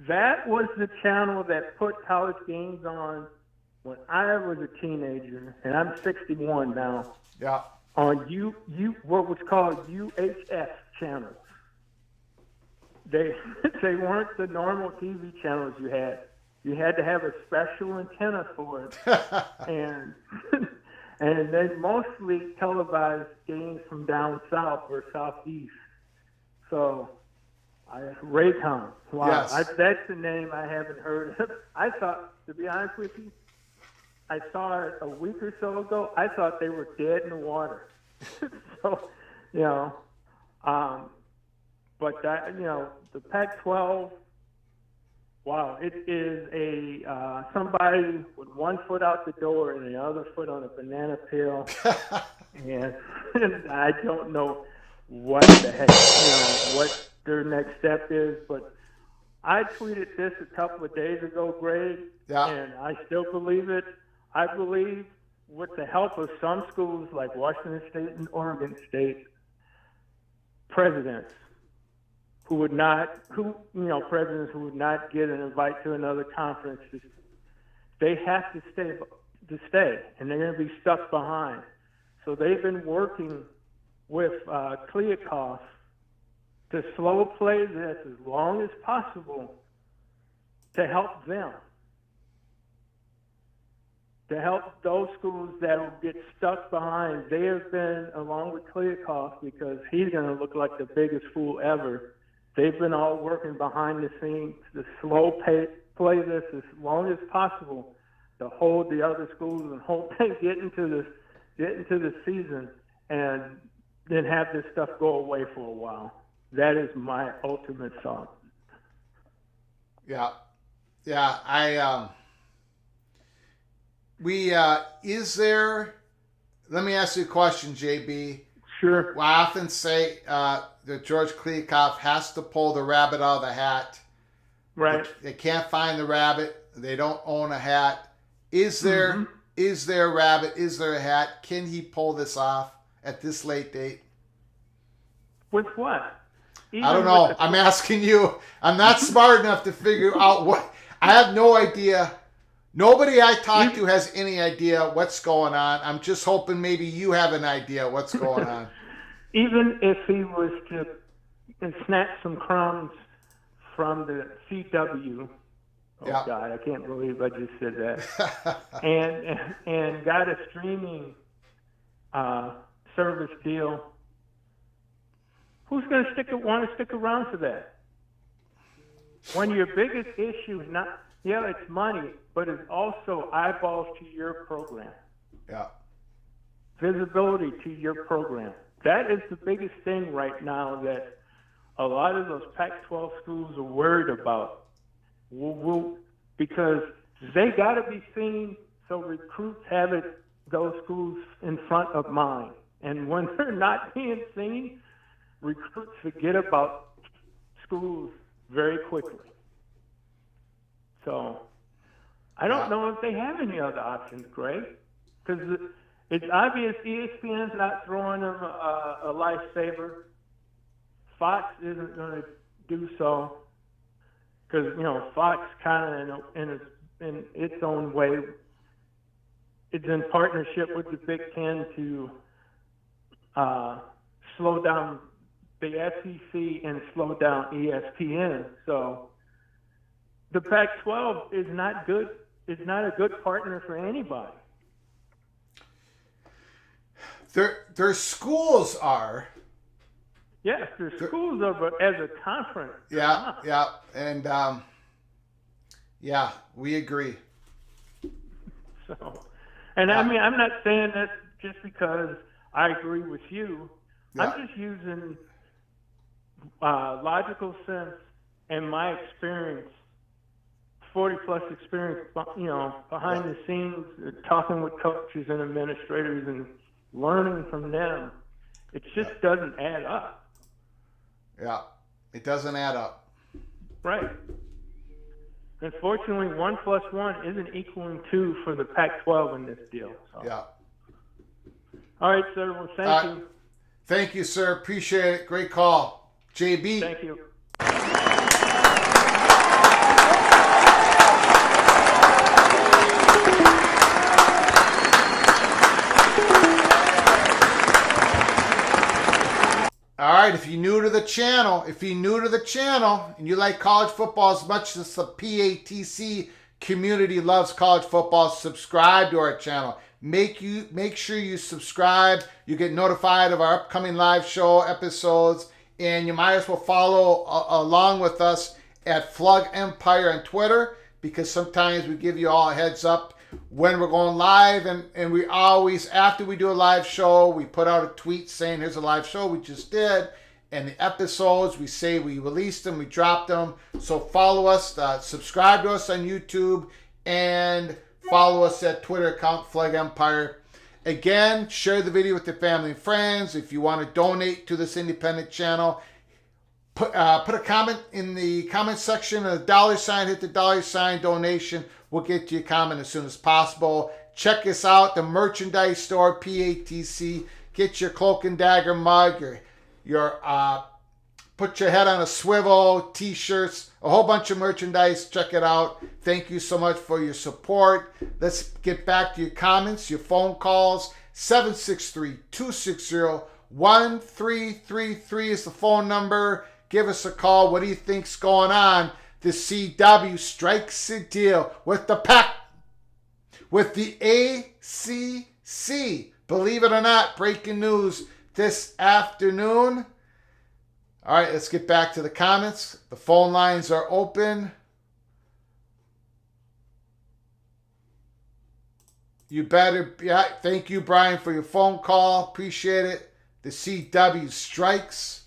that was the channel that put college games on when I was a teenager, and I'm 61 now. Yeah. On what was called UHF channels. They weren't the normal TV channels you had. You had to have a special antenna for it, and they mostly televised games from down south or southeast. So, Raycon. Wow, Yes. that's the name I haven't heard of. I thought, to be honest with you, I saw it a week or so ago. I thought they were dead in the water. So, but that, the Pac-12. Wow, it is somebody with one foot out the door and the other foot on a banana peel, and I don't know what the heck, what their next step is. But I tweeted this a couple of days ago, Greg, and I still believe it. I believe, with the help of some schools like Washington State and Oregon State, presidents who would not get an invite to another conference, they have to stay, and they're going to be stuck behind. So they've been working with Kliakov to slow play this as long as possible to help them, to help those schools that will get stuck behind. They have been, along with Kliakov, because he's going to look like the biggest fool ever. They've been all working behind the scenes to slow play this as long as possible to hold the other schools and get into the season, and then have this stuff go away for a while. That is my ultimate thought. Yeah. Let me ask you a question, JB. Sure. I often say that George Kliakov has to pull the rabbit out of the hat. Right. They can't find the rabbit. They don't own a hat. Is there a rabbit? Is there a hat? Can he pull this off at this late date? With what? I don't know. I'm asking you. I'm not smart enough to figure out what. I have no idea. Nobody I talk to has any idea what's going on. I'm just hoping maybe you have an idea what's going on. Even if he was to snatch some crumbs from the CW, God, I can't believe I just said that, and got a streaming service deal, who's going to want to stick around for that? When your biggest issue is not, it's money, but it's also eyeballs to your program. Yeah. Visibility to your program. That is the biggest thing right now that a lot of those Pac-12 schools are worried about. Because they got to be seen, so recruits have those schools in front of mind. And when they're not being seen, recruits forget about schools very quickly. So I don't know if they have any other options, Greg, because it's obvious ESPN's not throwing them a lifesaver. Fox isn't going to do so because, Fox kind of in its own way, it's in partnership with the Big Ten to slow down the SEC and slow down ESPN. So the Pac-12 is not good. Is not a good partner for anybody. Their schools are. Yes, their schools are, but as a conference. Yeah, yeah, and yeah, we agree. So, and I mean, I'm not saying that just because I agree with you. Yeah. I'm just using logical sense and my experience, 40-plus experience, behind the scenes, talking with coaches and administrators and learning from them. It just doesn't add up. Yeah, it doesn't add up. Right. Unfortunately, 1 + 1 isn't equaling 2 for the Pac-12 in this deal. So. Yeah. All right, sir. Well, thank you. Thank you, sir. Appreciate it. Great call. JB. Thank you. All right, if you're new to the channel, and you like college football as much as the PATC community loves college football, subscribe to our channel. Make sure you subscribe. You get notified of our upcoming live show episodes, and you might as well follow along with us at Flug Empire on Twitter, because sometimes we give you all a heads up when we're going live, and we always, after we do a live show, we put out a tweet saying here's a live show we just did, and the episodes, we say we released them, we dropped them. So follow us, subscribe to us on YouTube, and follow us at Twitter account Flag Empire. Again, share the video with your family and friends. If you want to donate to this independent channel, put a comment in the comment section, a $, hit the $, donation. We'll get to your comment as soon as possible. Check us out, the merchandise store, PATC. Get your Cloak and Dagger mug, your put your head on a swivel, t-shirts, a whole bunch of merchandise. Check it out. Thank you so much for your support. Let's get back to your comments, your phone calls. 763-260-1333 is the phone number. Give us a call. What do you think's going on? The CW strikes a deal with the ACC. Believe it or not, breaking news this afternoon. All right, let's get back to the comments. The phone lines are open. You better, yeah, thank you, Brian, for your phone call. Appreciate it. The CW strikes.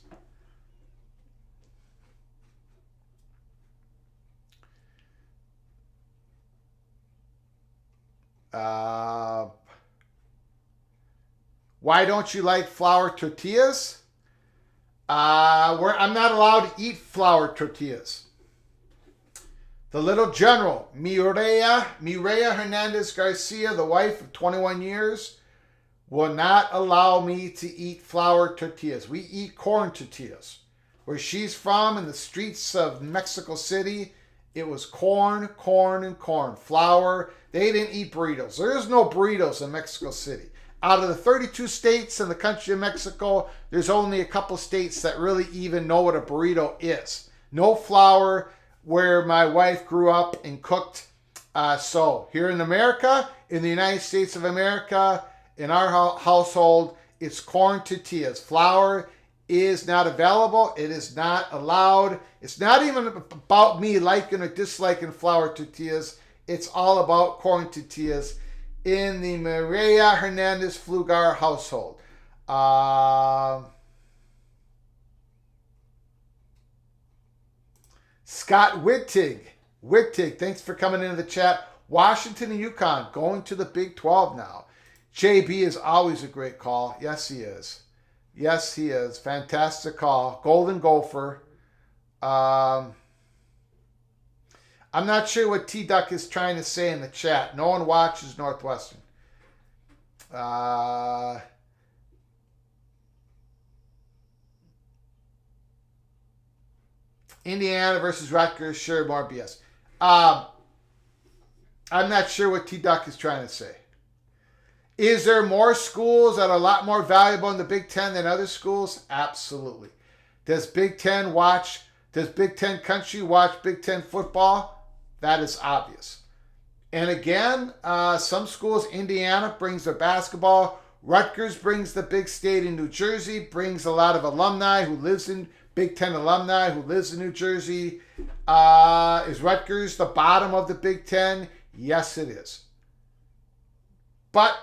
Why don't you like flour tortillas? I'm not allowed to eat flour tortillas. The little general, Mireya Hernandez Garcia, the wife of 21 years, will not allow me to eat flour tortillas. We eat corn tortillas. Where she's from, in the streets of Mexico City, it was corn, corn, and corn. Flour. They didn't eat burritos. There is no burritos in Mexico City. Out of the 32 states in the country of Mexico, there's only a couple states that really even know what a burrito is. No flour where my wife grew up and cooked. So here in America, in the United States of America, in our household, it's corn tortillas. Flour is not available. It is not allowed. It's not even about me liking or disliking flour tortillas. It's all about corn tortillas in the Maria Hernandez Flugar household. Scott Wittig, thanks for coming into the chat. Washington and UConn going to the Big 12 now. JB is always a great call. Yes, he is. Yes, he is. Fantastic call. Golden Gopher. I'm not sure what T-Duck is trying to say in the chat. No one watches Northwestern. Indiana versus Rutgers. Sure, more BS. I'm not sure what T-Duck is trying to say. Is there more schools that are a lot more valuable in the Big Ten than other schools? Absolutely. Does Big Ten country watch Big Ten football? That is obvious. And again, some schools, Indiana brings their basketball. Rutgers brings the big state in New Jersey, brings a lot of alumni who lives in Big Ten alumni who lives in New Jersey. Is Rutgers the bottom of the Big Ten? Yes, it is. But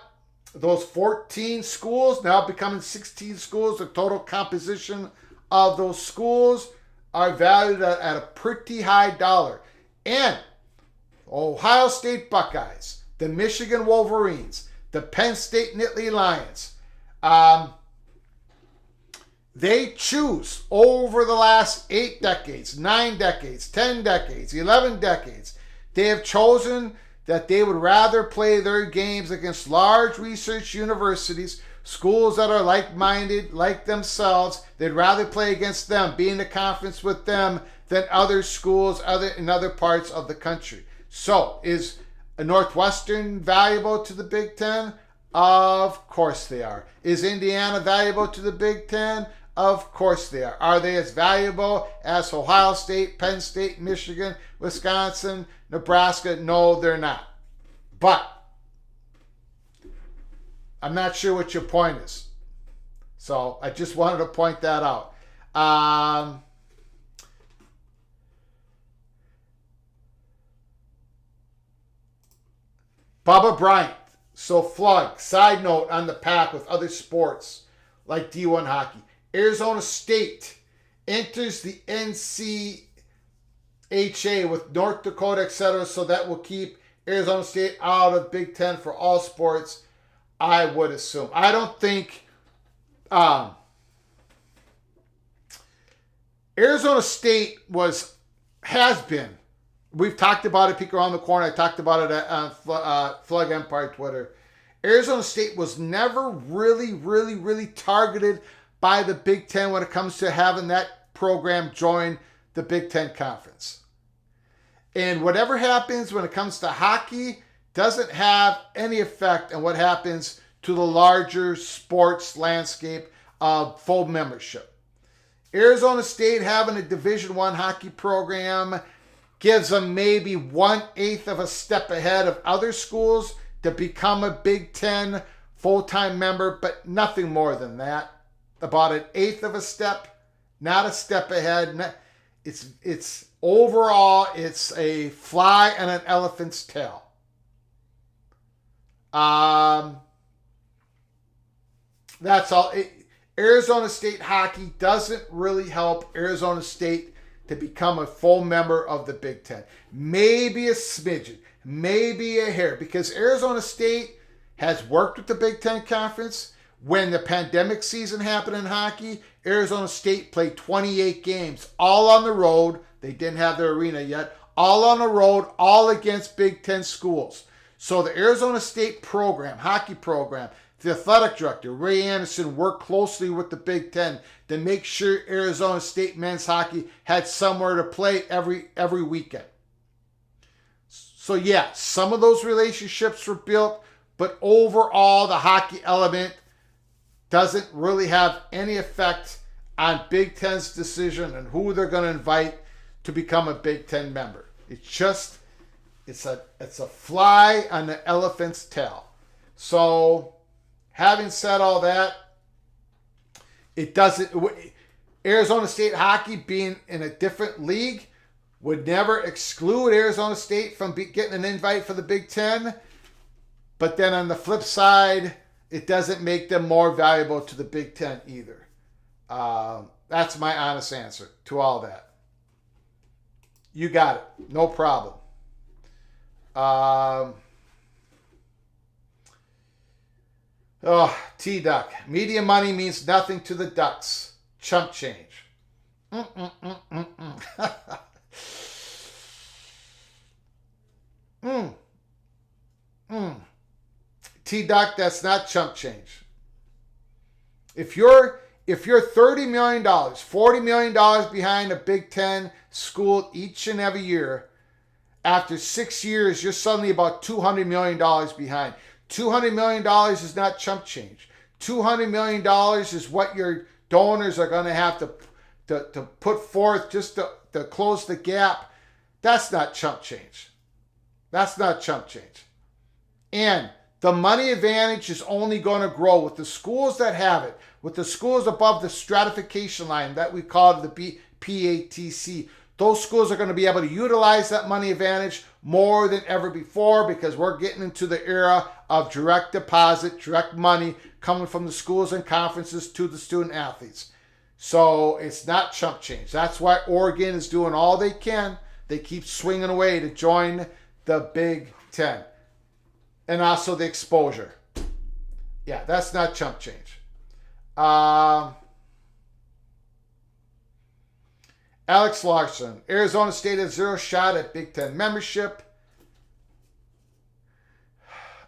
those 14 schools now becoming 16 schools, the total composition of those schools are valued at a pretty high dollar. And Ohio State Buckeyes, the Michigan Wolverines, the Penn State Nittany Lions, they choose over the last 8 decades, 9 decades, 10 decades, 11 decades, they have chosen that they would rather play their games against large research universities, schools that are like-minded, like themselves. They'd rather play against them, be in the conference with them, than other schools in other parts of the country. So, is a Northwestern valuable to the Big Ten? Of course they are. Is Indiana valuable to the Big Ten? Of course they are. Are they as valuable as Ohio State, Penn State, Michigan, Wisconsin, Nebraska? No, they're not. But I'm not sure what your point is. So I just wanted to point that out. Bubba Bryant. So Flug, side note on the pack with other sports like D1 hockey. Arizona State enters the NCHA with North Dakota, etc. So that will keep Arizona State out of Big Ten for all sports, I would assume. I don't think Arizona State has been. We've talked about it, Peek Around the Corner. I talked about it on Flug Empire Twitter. Arizona State was never really targeted by the Big Ten when it comes to having that program join the Big Ten Conference. And whatever happens when it comes to hockey doesn't have any effect on what happens to the larger sports landscape of full membership. Arizona State having a Division I hockey program gives them maybe 1/8 of a step ahead of other schools to become a Big Ten full-time member, but nothing more than that. About 1/8 of a step, not a step ahead. It's overall, it's a fly on an elephant's tail. That's all. Arizona State hockey doesn't really help Arizona State to become a full member of the Big Ten. Maybe a smidgen, maybe a hair, because Arizona State has worked with the Big Ten Conference. When the pandemic season happened in hockey, Arizona State played 28 games, all on the road. They didn't have their arena yet. All on the road, all against Big Ten schools. So the Arizona State program, hockey program, the athletic director, Ray Anderson, worked closely with the Big Ten to make sure Arizona State men's hockey had somewhere to play every weekend. So yeah, some of those relationships were built, but overall the hockey element doesn't really have any effect on Big Ten's decision and who they're going to invite to become a Big Ten member. It's a fly on the elephant's tail. So, having said all that, Arizona State hockey being in a different league would never exclude Arizona State from getting an invite for the Big Ten. But then on the flip side, it doesn't make them more valuable to the Big Ten either. That's my honest answer to all that. You got it. No problem. T-Duck. Media money means nothing to the Ducks. Chump change. T-Duck, that's not chump change. If you're $30 million, $40 million behind a Big Ten school each and every year, after 6 years, you're suddenly about $200 million behind. $200 million is not chump change. $200 million is what your donors are going to have to to put forth just to close the gap, that's not chump change. That's not chump change. And the money advantage is only going to grow with the schools that have it, with the schools above the stratification line that we call the PATC. Those schools are going to be able to utilize that money advantage more than ever before because we're getting into the era of direct deposit, direct money coming from the schools and conferences to the student athletes. So it's not chump change. That's why Oregon is doing all they can. They keep swinging away to join the Big Ten. And also the exposure. Yeah, that's not chump change. Alex Larson, Arizona State has 0 shot at Big Ten membership.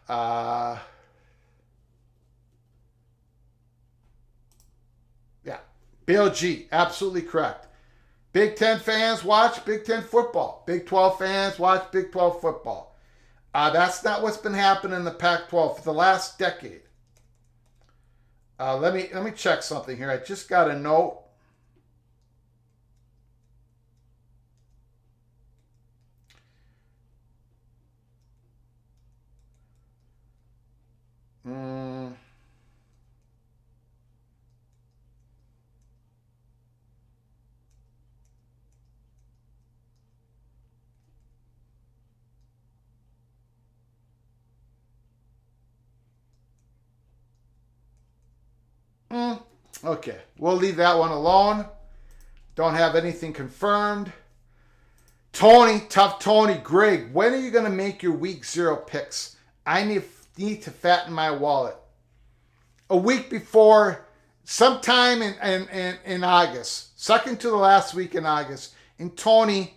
Yeah, Bill G, absolutely correct. Big Ten fans watch Big Ten football. Big 12 fans watch Big 12 football. That's not what's been happening in the Pac-12 for the last decade. Let me check something here. I just got a note. Okay, we'll leave that one alone. Don't have anything confirmed. Tony, tough Tony, Greg, when are you going to make your week 0 picks? I need to fatten my wallet. A week before, sometime in August, second to the last week in August. And Tony,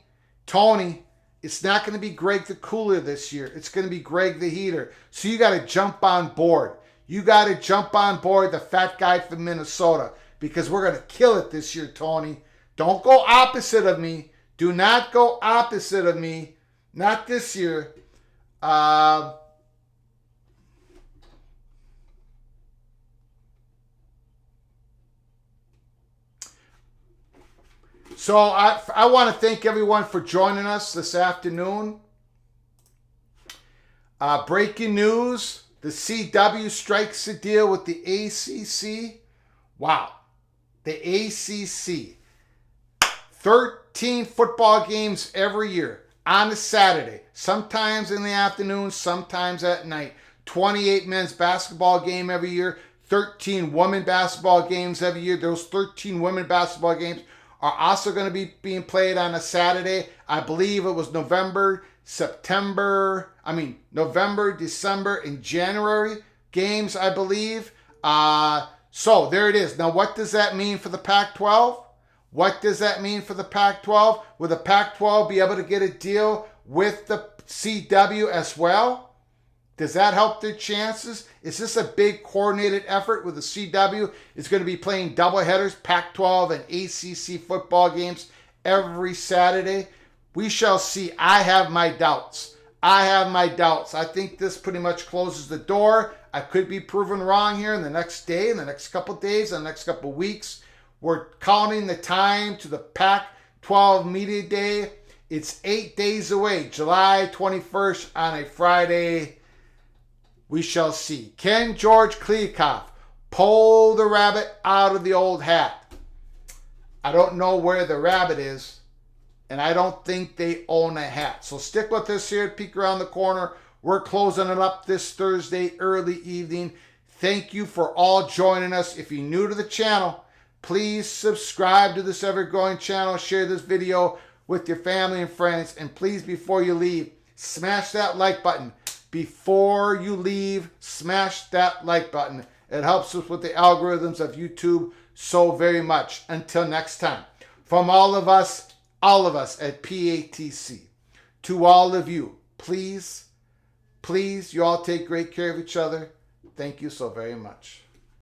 it's not going to be Greg the Cooler this year. It's going to be Greg the Heater. So you got to jump on board. You got to jump on board the fat guy from Minnesota because we're going to kill it this year, Tony. Don't go opposite of me. Do not go opposite of me. Not this year. So I want to thank everyone for joining us this afternoon. Breaking news. The CW strikes a deal with the ACC. Wow. The ACC. 13 football games every year on a Saturday. Sometimes in the afternoon, sometimes at night. 28 men's basketball game every year. 13 women basketball games every year. Those 13 women basketball games are also going to be being played on a Saturday. I believe it was November, December, and January games, I believe. So there it is. Now, what does that mean for the Pac-12? What does that mean for the Pac-12? Will the Pac-12 be able to get a deal with the CW as well? Does that help their chances? Is this a big coordinated effort where the CW is going to be playing doubleheaders, Pac-12 and ACC football games every Saturday? We shall see. I have my doubts. I think this pretty much closes the door. I could be proven wrong here in the next day, in the next couple of days, in the next couple of weeks. We're counting the time to the Pac-12 Media Day. It's 8 days away, July 21st on a Friday. We shall see. Can George Kliavkoff pull the rabbit out of the old hat? I don't know where the rabbit is, and I don't think they own a hat. So stick with us here at Peek Around the Corner. We're closing it up this Thursday early evening. Thank you for all joining us. If you're new to the channel, please subscribe to this ever-growing channel. Share this video with your family and friends. And please, before you leave, smash that like button. Before you leave, smash that like button. It helps us with the algorithms of YouTube so very much. Until next time, from all of us at PATC, to all of you, please, you all take great care of each other. Thank you so very much.